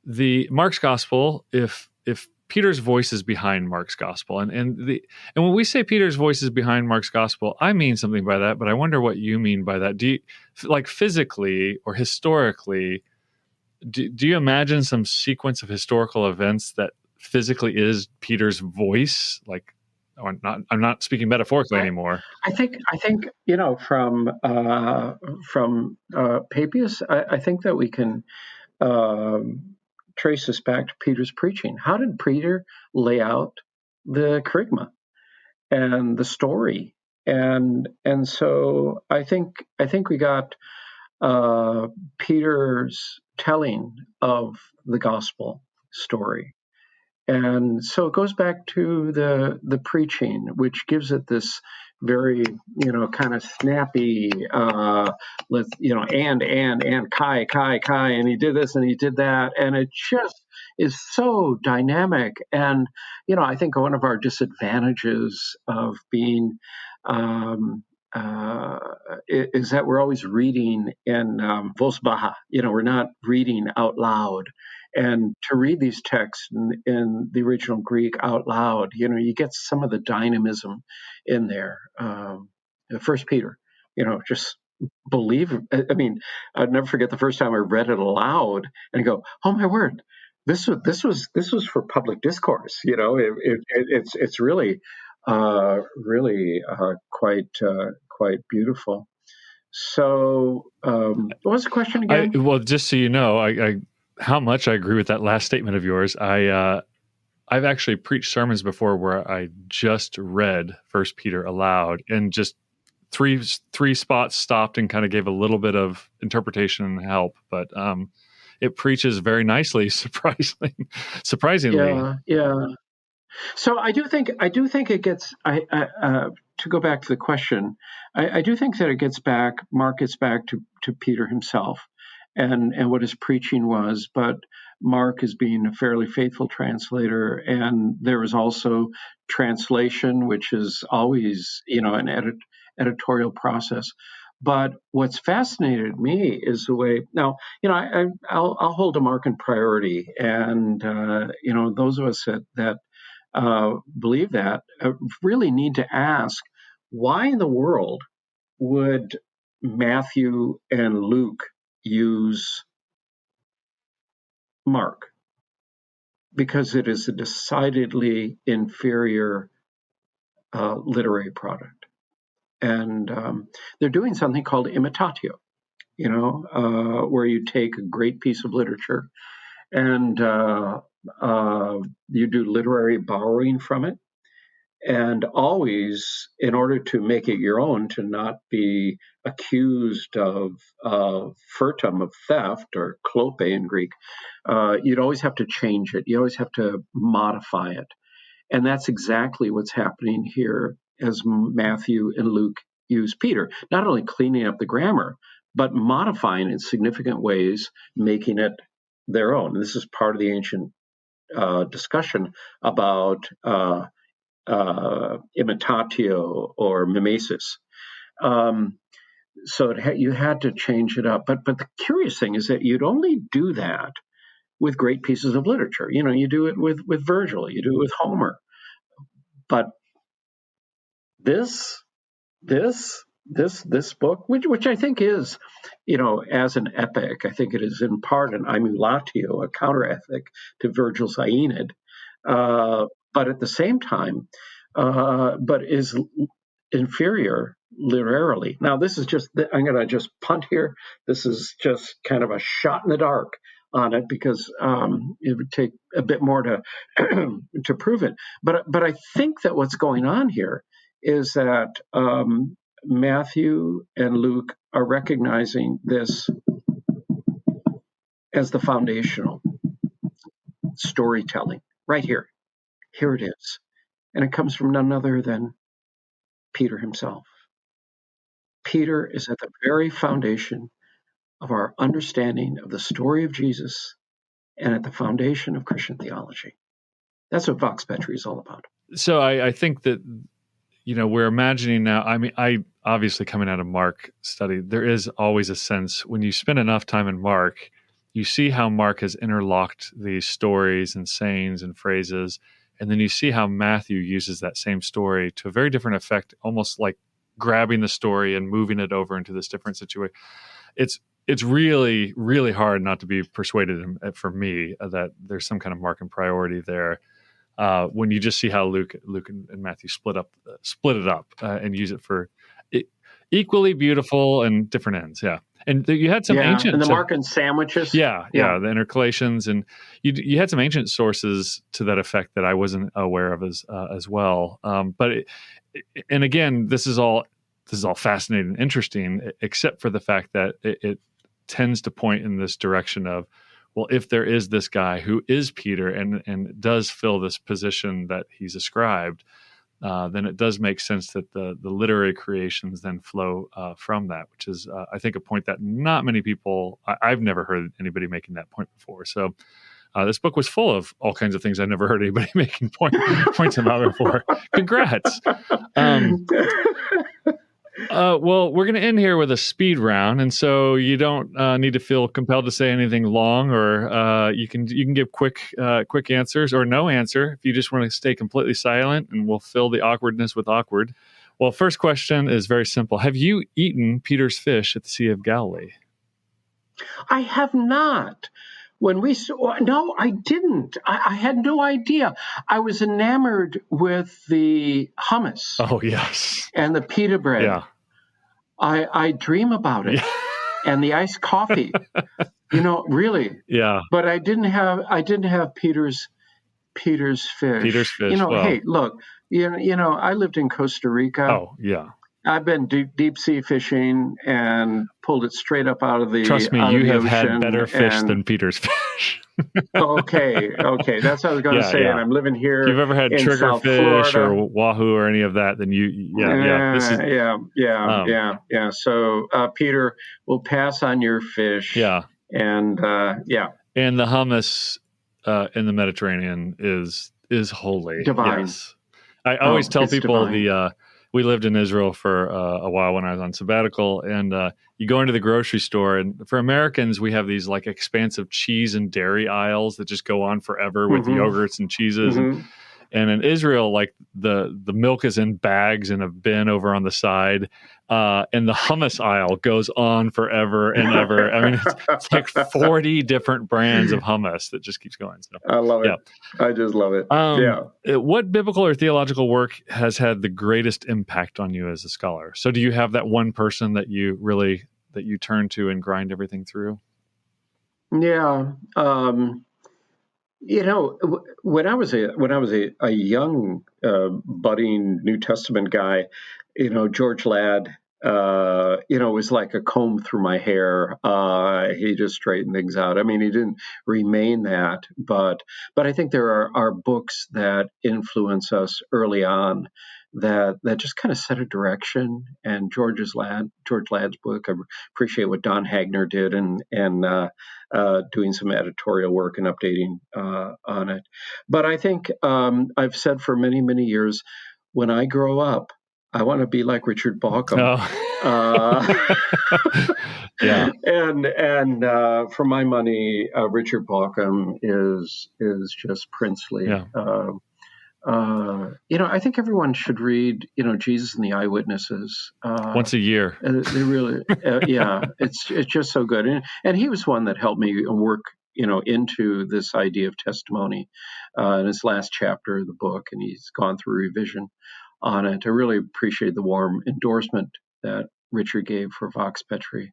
The Mark's gospel, if Peter's voice is behind Mark's gospel, and when we say Peter's voice is behind Mark's gospel, I mean something by that, but I wonder what you mean by that. Do you, like physically or historically, do you imagine some sequence of historical events that physically is Peter's voice? Like, I'm not speaking metaphorically anymore. I think from Papias, I think that we can trace this back to Peter's preaching. How did Peter lay out the kerygma and the story? And so I think we got Peter's telling of the gospel story. And so it goes back to the preaching, which gives it this very, kind of snappy, and kai, and he did this and he did that. And it just is so dynamic. And, I think one of our disadvantages of being, is that we're always reading in voz baja. We're not reading out loud. And to read these texts in the original Greek out loud, you get some of the dynamism in there. First Peter, just believe. I mean, I'd never forget the first time I read it aloud and go, "Oh my word, this was for public discourse." It's really quite beautiful. So, what was the question again? Well, just so you know, I how much I agree with that last statement of yours. I've actually preached sermons before where I just read First Peter aloud and just three spots stopped and kind of gave a little bit of interpretation and help, but it preaches very nicely, surprisingly. Yeah. So I do think it gets. To go back to the question, I do think that Mark gets back to Peter himself, and what his preaching was. But Mark is being a fairly faithful translator, and there is also translation, which is always an editorial process. But what's fascinated me is the way now, I'll hold to Mark in priority, and those of us that believe that really need to ask, why in the world would Matthew and Luke use Mark? Because it is a decidedly inferior literary product. And they're doing something called imitatio, where you take a great piece of literature and you do literary borrowing from it. And always, in order to make it your own, to not be accused of furtum, of theft, or klope in Greek, you'd always have to change it. You always have to modify it. And that's exactly what's happening here as Matthew and Luke use Peter, not only cleaning up the grammar, but modifying in significant ways, making it their own. And this is part of the ancient discussion about imitatio or mimesis. So you had to change it up. But the curious thing is that you'd only do that with great pieces of literature. You do it with Virgil, you do it with Homer. But this book, which I think is, as an epic, I think it is in part an emulatio, a counter-ethic to Virgil's Aeneid, but at the same time, but is inferior literarily. Now, this is just, I'm going to just punt here. This is just kind of a shot in the dark on it because it would take a bit more to to prove it. But I think that what's going on here is that Matthew and Luke are recognizing this as the foundational storytelling right here. Here it is. And it comes from none other than Peter himself. Peter is at the very foundation of our understanding of the story of Jesus and at the foundation of Christian theology. That's what Vox Petri is all about. So I think that, we're imagining now, I obviously coming out of Mark study, there is always a sense when you spend enough time in Mark, you see how Mark has interlocked these stories and sayings and phrases, and then you see how Matthew uses that same story to a very different effect, almost like grabbing the story and moving it over into this different situation. It's really, really hard not to be persuaded for me that there's some kind of Mark and priority there. When you just see how Luke and Matthew split it up and use it for equally beautiful and different ends. Yeah. And you had some ancient... and the Mark and sandwiches. Yeah, the intercalations. And you had some ancient sources to that effect that I wasn't aware of as well. And again, this is all fascinating and interesting, except for the fact that it tends to point in this direction of well, if there is this guy who is Peter and does fill this position that he's ascribed, then it does make sense that the literary creations then flow from that, which is, I think, a point that not many people, I've never heard anybody making that point before. So this book was full of all kinds of things I never heard anybody making points about before. Congrats. Well, we're going to end here with a speed round, and so you don't need to feel compelled to say anything long, or you can give quick answers or no answer if you just want to stay completely silent, and we'll fill the awkwardness with awkward. Well, first question is very simple. Have you eaten Peter's fish at the Sea of Galilee? I have not. No, I didn't. I had no idea. I was enamored with the hummus. Oh, yes. And the pita bread. Yeah. I dream about it. Yeah. And the iced coffee. Really. Yeah. But I didn't have Peter's fish. Peter's fish. Hey, look, I lived in Costa Rica. Oh, yeah. I've been deep sea fishing and pulled it straight up out of the Trust me, you have had better fish than Peter's fish. Okay, that's what I was going to say. Yeah. And I'm living here. If you've ever had triggerfish or wahoo or any of that, then yeah. So Peter, we'll pass on your fish. Yeah, and and the hummus in the Mediterranean is holy, divine. Yes. I always tell people divine. We lived in Israel for a while when I was on sabbatical, and you go into the grocery store, and for Americans, we have these like expansive cheese and dairy aisles that just go on forever with yogurts and cheeses. Mm-hmm. And in Israel, like the milk is in bags in a bin over on the side, and the hummus aisle goes on forever and ever. I mean, it's like 40 different brands of hummus that just keeps going. So, I love it. Yeah. I just love it. What biblical or theological work has had the greatest impact on you as a scholar? So do you have that one person that you turn to and grind everything through? Yeah. When I was a young budding New Testament guy, George Ladd, was like a comb through my hair. He just straightened things out. I mean, he didn't remain that, but I think there are books that influence us early on that just kind of set a direction. And George Ladd's book, I appreciate what Don Hagner did and doing some editorial work and updating on it. But I think I've said for many, many years, when I grow up, I want to be like Richard Bauckham. Yeah. And for my money, Richard Bauckham is just princely. Yeah. I think everyone should read, Jesus and the Eyewitnesses. Once a year. They really, it's just so good. And he was one that helped me work, into this idea of testimony in his last chapter of the book, and he's gone through revision on it. I really appreciate the warm endorsement that Richard gave for Vox Petri.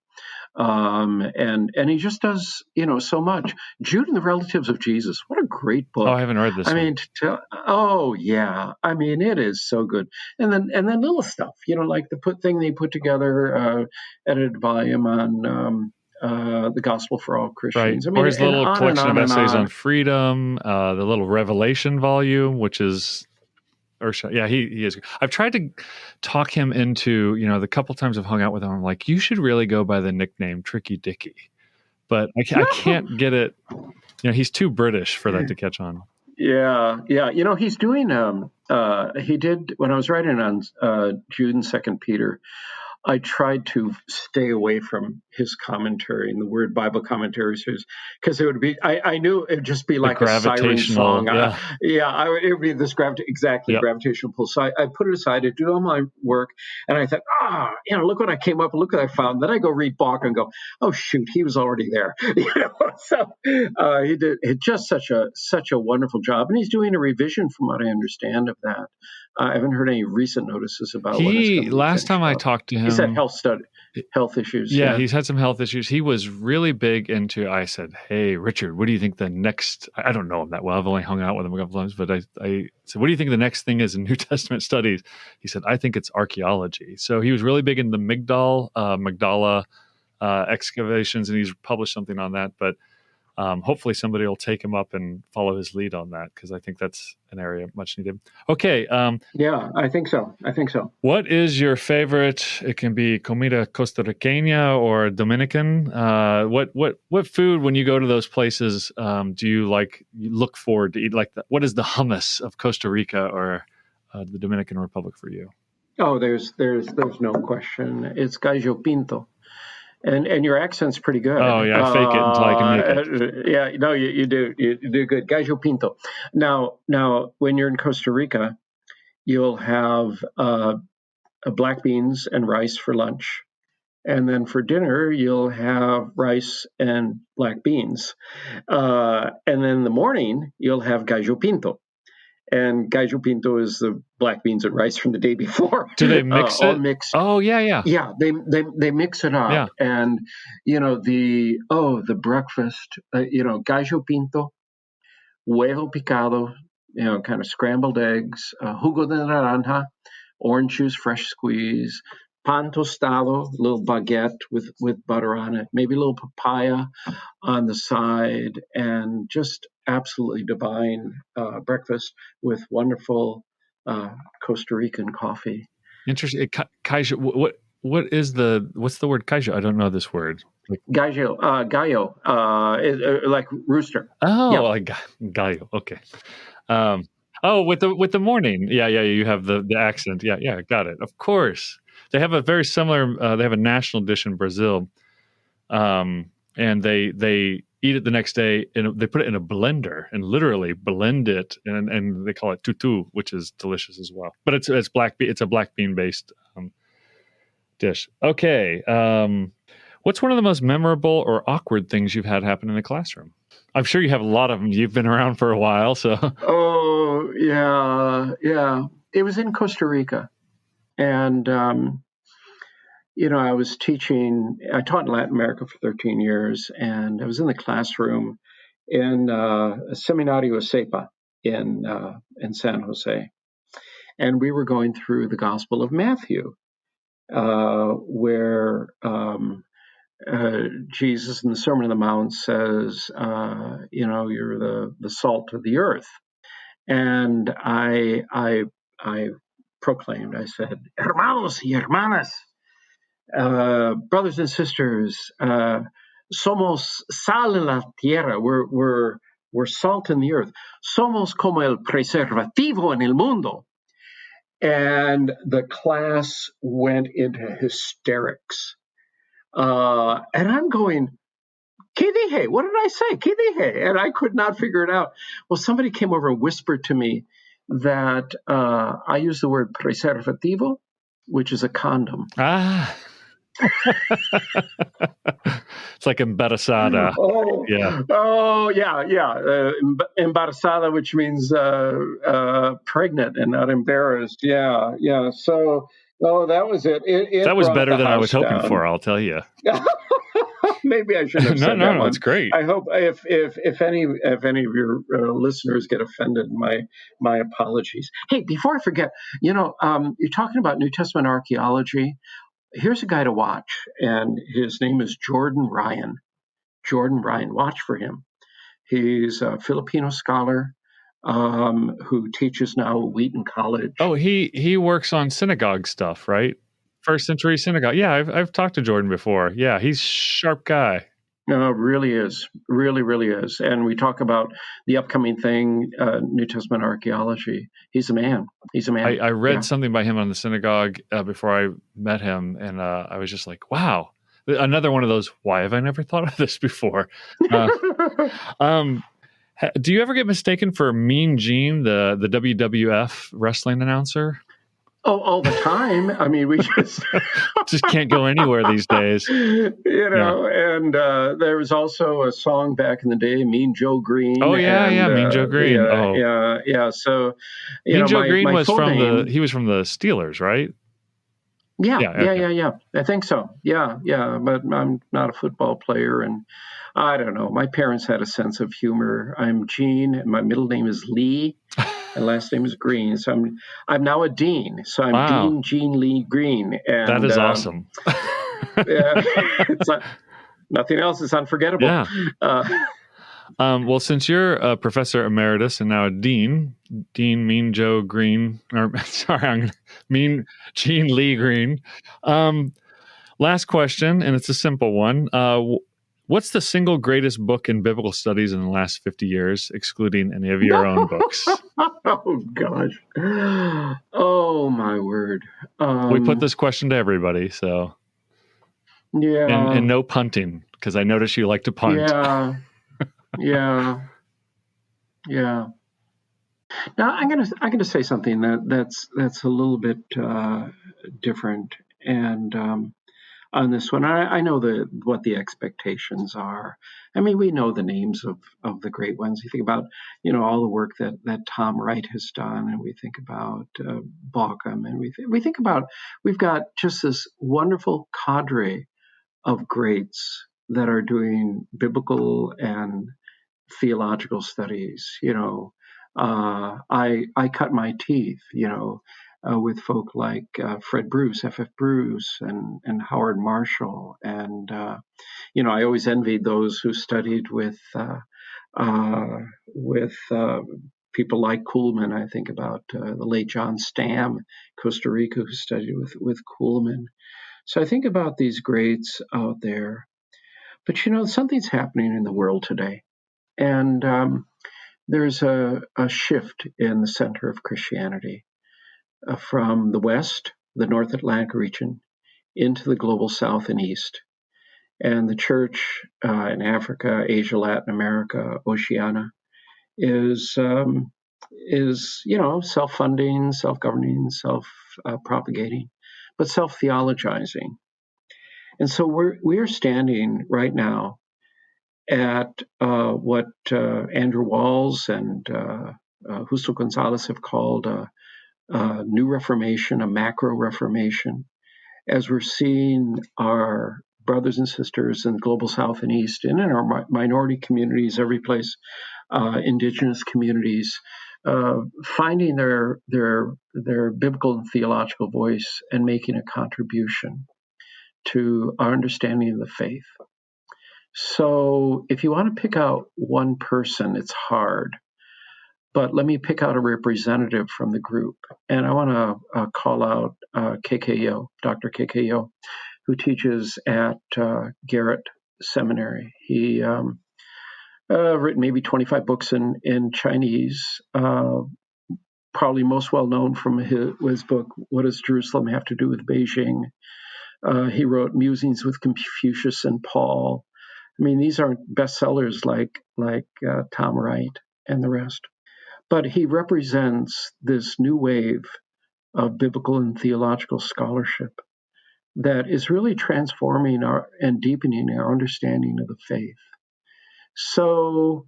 And he just does, so much. Jude and the Relatives of Jesus. What a great book. Oh, I haven't read this one. Mean, yeah. I mean, it is so good. And then little stuff, like the thing they put together, edited volume on the Gospel for All Christians. Right. I mean, or his little collection of essays on freedom, the little Revelation volume, which is... he is. I've tried to talk him into, the couple times I've hung out with him, I'm like, you should really go by the nickname Tricky Dicky. But I can't get it. He's too British for that to catch on. Yeah. He's doing, he did, when I was writing on Jude and 2 Peter, I tried to stay away from his commentary and the word Bible commentaries because it would be, I knew it would just be like a siren song. It would be this gravitational pull. So I put it aside to do all my work. And I thought, look what I came up, look what I found. Then I go read Bach and go, oh, shoot, he was already there. So he did just such a wonderful job. And he's doing a revision from what I understand of that. I haven't heard any recent notices about last time I talked to him. He said health issues. Yeah, he's had some health issues. He was really big into, I said, hey, Richard, what do you think the next, I don't know him that well. I've only hung out with him a couple times, but I said, what do you think the next thing is in New Testament studies? He said, I think it's archaeology. So he was really big in the Magdala excavations, and he's published something on that. But hopefully somebody will take him up and follow his lead on that, because I think that's an area much needed. Okay. Yeah, I think so. What is your favorite? It can be comida Costa Riqueña or Dominican. What food, when you go to those places, do you look forward to eat? What is the hummus of Costa Rica or the Dominican Republic for you? Oh, there's no question. It's gallo pinto. And your accent's pretty good. Oh, yeah, I fake it until I can make it. Yeah, no, you do. You do good. Gallo pinto. Now, when you're in Costa Rica, you'll have black beans and rice for lunch. And then for dinner, you'll have rice and black beans. And then in the morning, you'll have gallo pinto. And gallo pinto is the black beans and rice from the day before. Do they mix it? All mixed. Oh, yeah. Yeah, they mix it up. Yeah. And, the breakfast, gallo pinto, huevo picado, kind of scrambled eggs, jugo de naranja, orange juice, fresh squeeze, pan tostado, a little baguette with butter on it, maybe a little papaya on the side, and just absolutely divine breakfast with wonderful Costa Rican coffee. Interesting. Kaijo, what's the word kaijo? I don't know this word. Gallo, like rooster. Oh, yeah. Like gallo. Okay. With the morning. Yeah. You have the accent. Yeah. Got it. Of course. They have a very similar. They have a national dish in Brazil, and they eat it the next day, and they put it in a blender and literally blend it, and they call it tutu, which is delicious as well. But it's a black bean based dish. Okay, what's one of the most memorable or awkward things you've had happen in the classroom? I'm sure you have a lot of them. You've been around for a while, so. Oh yeah. It was in Costa Rica, and I taught in Latin America for 13 years, and I was in the classroom in Seminario Cepa in San Jose. And we were going through the Gospel of Matthew, where Jesus in the Sermon on the Mount says, you're the salt of the earth. And I proclaimed, I said, hermanos y hermanas, brothers and sisters, somos sal en la tierra. We're salt in the earth. Somos como el preservativo en el mundo. And the class went into hysterics. And I'm going, ¿Qué dije? What did I say? ¿Qué dije? And I could not figure it out. Well, somebody came over and whispered to me that I used the word preservativo, which is a condom. Ah. It's like embarazada. Oh, yeah. Embarazada, which means pregnant and not embarrassed. Yeah. So, that was it. That was better than I was hoping for, I'll tell you. Maybe I shouldn't have said that. No, it's great. I hope if any of your listeners get offended, my apologies. Hey, before I forget, you're talking about New Testament archaeology. Here's a guy to watch, and his name is Jordan Ryan. Watch for him. He's a Filipino scholar who teaches now at Wheaton College. Oh, he works on synagogue stuff, right? First century synagogue. Yeah, I've talked to Jordan before. Yeah, he's a sharp guy. No, really is. Really is. And we talk about the upcoming thing, New Testament archaeology. He's a man. I read something by him on the synagogue before I met him, and I was just like, wow. Another one of those, why have I never thought of this before? Do you ever get mistaken for Mean Gene, the WWF wrestling announcer? Oh, all the time. I mean, we just can't go anywhere these days. And there was also a song back in the day, Mean Joe Green. Oh, yeah, Mean Joe Green. Yeah. So, Mean Joe Green was he was from the Steelers, right? Yeah. I think so. Yeah. But I'm not a football player, and I don't know. My parents had a sense of humor. I'm Gene, and my middle name is Lee. And last name is Green, so I'm now a dean. So I'm Dean Gene Lee Green, and that is awesome. It's nothing else is unforgettable. Yeah. Well, since you're a professor emeritus and now a dean, Dean Mean Joe Green, or sorry, Jean Lee Green. Last question, and it's a simple one. What's the single greatest book in biblical studies in the last 50 years, excluding any of your own books? Oh, gosh. Oh, my word. We put this question to everybody, so. Yeah. And no punting, because I notice you like to punt. Yeah. Now I'm gonna say something that's a little bit different, and on this one, I know what the expectations are. I mean, we know the names of the great ones. You think about all the work that Tom Wright has done, and we think about Bauckham, and we think about we've got just this wonderful cadre of greats that are doing biblical and theological studies. I cut my teeth, with folk like Fred Bruce, F.F. Bruce, and Howard Marshall, and I always envied those who studied with people like Kuhlman. I think about the late John Stam, Costa Rica, who studied with Kuhlman. So I think about these greats out there. But something's happening in the world today, and there's a shift in the center of Christianity from the West, the North Atlantic region, into the global South and East. And the church in Africa, Asia, Latin America, Oceania is self-funding, self-governing, self-propagating, but self-theologizing. And so we are standing right now at what Andrew Walls and Justo Gonzalez have called a new reformation, a macro reformation, as we're seeing our brothers and sisters in the global South and East and in our minority communities, every place, indigenous communities, finding their biblical and theological voice and making a contribution to our understanding of the faith. So if you want to pick out one person, it's hard. But let me pick out a representative from the group. And I want to call out KKO, Dr. KKO, who teaches at Garrett Seminary. He written maybe 25 books in Chinese, probably most well known from his book, What Does Jerusalem Have to Do with Beijing? He wrote Musings with Confucius and Paul. I mean, these aren't bestsellers like Tom Wright and the rest. But he represents this new wave of biblical and theological scholarship that is really transforming and deepening our understanding of the faith. So,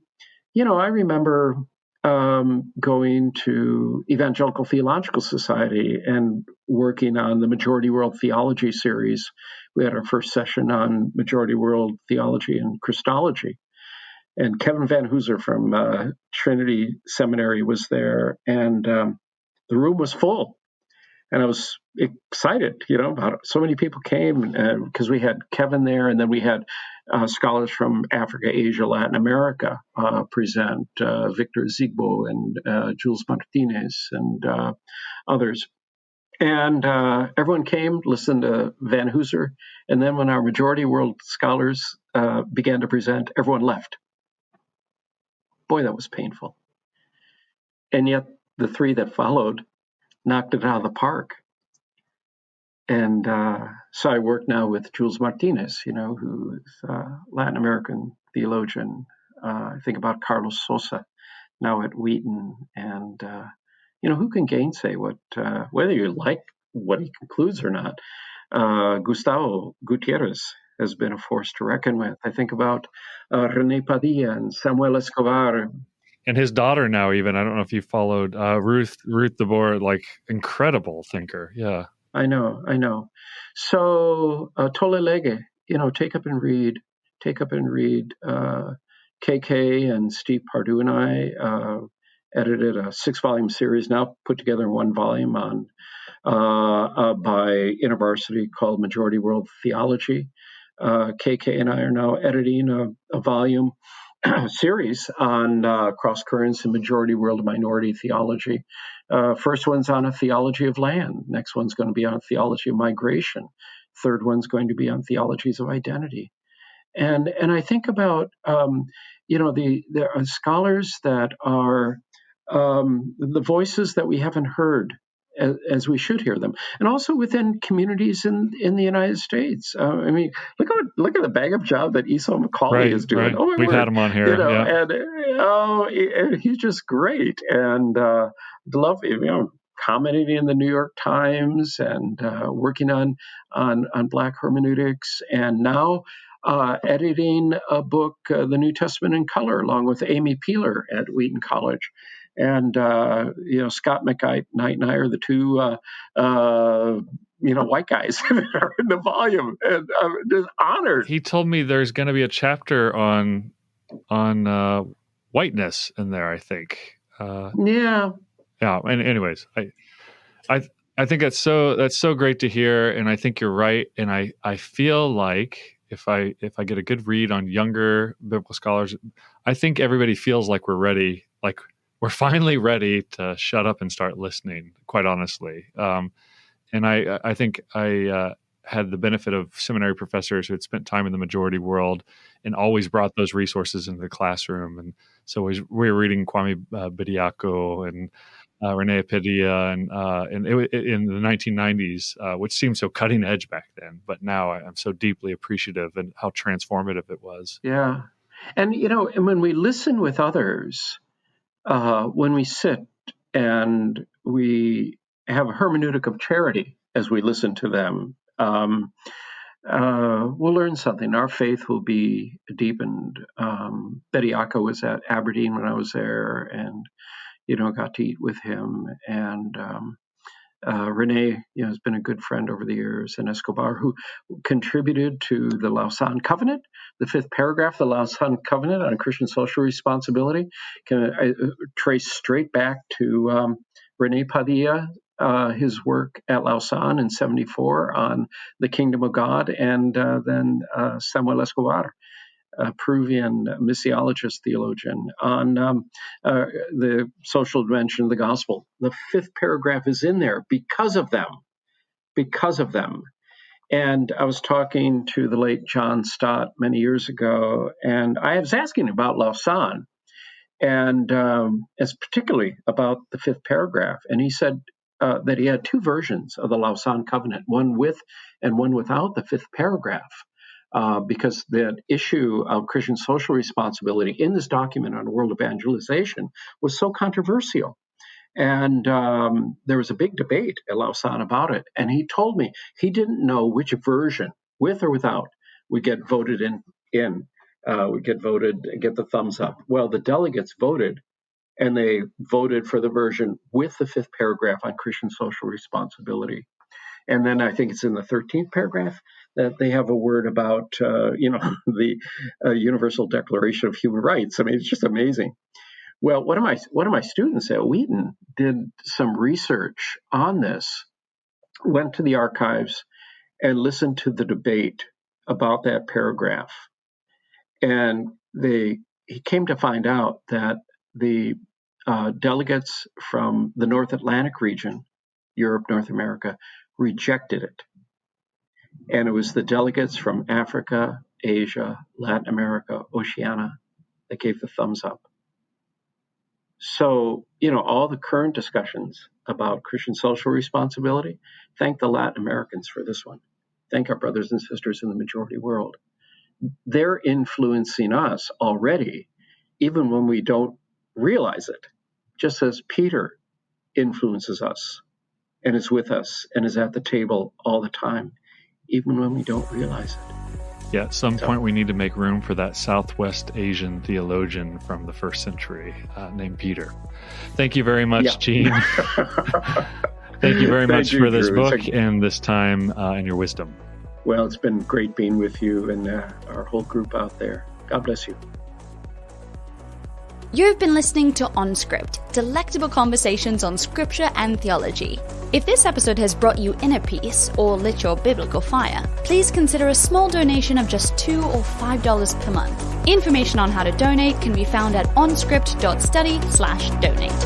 I remember going to Evangelical Theological Society and working on the Majority World Theology series. We had our first session on Majority World Theology and Christology. And Kevin Van Hooser from Trinity Seminary was there, and the room was full. And I was excited, about it. So many people came because we had Kevin there, and then we had scholars from Africa, Asia, Latin America present, Victor Zigbo and Jules Martinez and others. And everyone came, listened to Van Hooser, and then when our Majority World scholars began to present, everyone left. Boy, that was painful. And yet the three that followed knocked it out of the park. And so I work now with Jules Martinez, who's a Latin American theologian. I think about Carlos Sosa now at Wheaton. And, who can gainsay whether you like what he concludes or not? Gustavo Gutierrez has been a force to reckon with. I think about René Padilla and Samuel Escobar. And his daughter now, even, I don't know if you followed Ruth DeBoer, like incredible thinker. Yeah. I know. So Tolle Lege, take up and read. KK and Steve Pardue and I edited a 6-volume series now put together in one volume on by InterVarsity called Majority World Theology. KK and I are now editing a volume series on cross currents in majority world minority theology. First one's on a theology of land. Next one's going to be on theology of migration. Third one's going to be on theologies of identity. And I think about there are scholars that are the voices that we haven't heard as we should hear them, and also within communities in the United States. I mean, look at the bang-up job that Esau McCauley is doing. Right. Oh, We've had him on here, and he's just great, and love commenting in the New York Times and working on Black hermeneutics, and now editing a book, The New Testament in Color, along with Amy Peeler at Wheaton College. And, Scott McKnight and I are the two, white guys that are in the volume. And I'm just honored. He told me there's going to be a chapter on whiteness in there, I think. Yeah. And anyways, I think that's so great to hear. And I think you're right. And I feel like if I get a good read on younger biblical scholars, I think everybody feels like we're ready, like we're finally ready to shut up and start listening, quite honestly. And I think I had the benefit of seminary professors who had spent time in the majority world and always brought those resources into the classroom. And so we were reading Kwame Bediako and Renee Padilla and in the 1990s, which seemed so cutting edge back then. But now I'm so deeply appreciative and how transformative it was. Yeah. And, and when we listen with others, when we sit and we have a hermeneutic of charity as we listen to them, we'll learn something. Our faith will be deepened. Bediako was at Aberdeen when I was there, and got to eat with him. And Renee, has been a good friend over the years, and Escobar, who contributed to the Lausanne Covenant, the fifth paragraph of the Lausanne Covenant on Christian social responsibility, can trace straight back to Renee Padilla, his work at Lausanne in 1974 on the kingdom of God, and then Samuel Escobar, a Peruvian missiologist theologian, on the social dimension of the gospel. The fifth paragraph is in there because of them. And I was talking to the late John Stott many years ago, and I was asking about Lausanne, and as particularly about the fifth paragraph. And he said that he had two versions of the Lausanne Covenant, one with and one without the fifth paragraph. Because the issue of Christian social responsibility in this document on world evangelization was so controversial. And there was a big debate at Lausanne about it. And he told me he didn't know which version, with or without, would get voted would get voted and get the thumbs up. Well, the delegates voted, and they voted for the version with the fifth paragraph on Christian social responsibility. And then I think it's in the 13th paragraph that they have a word about, the Universal Declaration of Human Rights. I mean, it's just amazing. Well, one of my students at Wheaton did some research on this, went to the archives and listened to the debate about that paragraph. And he came to find out that the delegates from the North Atlantic region, Europe, North America, rejected it. And it was the delegates from Africa, Asia, Latin America, Oceania that gave the thumbs up. So, all the current discussions about Christian social responsibility, thank the Latin Americans for this one. Thank our brothers and sisters in the majority world. They're influencing us already, even when we don't realize it, just as Peter influences us and is with us and is at the table all the time, even when we don't realize it. Yeah, at some point we need to make room for that Southwest Asian theologian from the first century named Peter. Thank you very much, Gene. Thank you very much for this book and this time and your wisdom. Well, it's been great being with you and our whole group out there. God bless you. You've been listening to On Script, delectable conversations on scripture and theology. If this episode has brought you inner peace or lit your biblical fire, please consider a small donation of just $2 or $5 per month. Information on how to donate can be found at onscript.study/donate.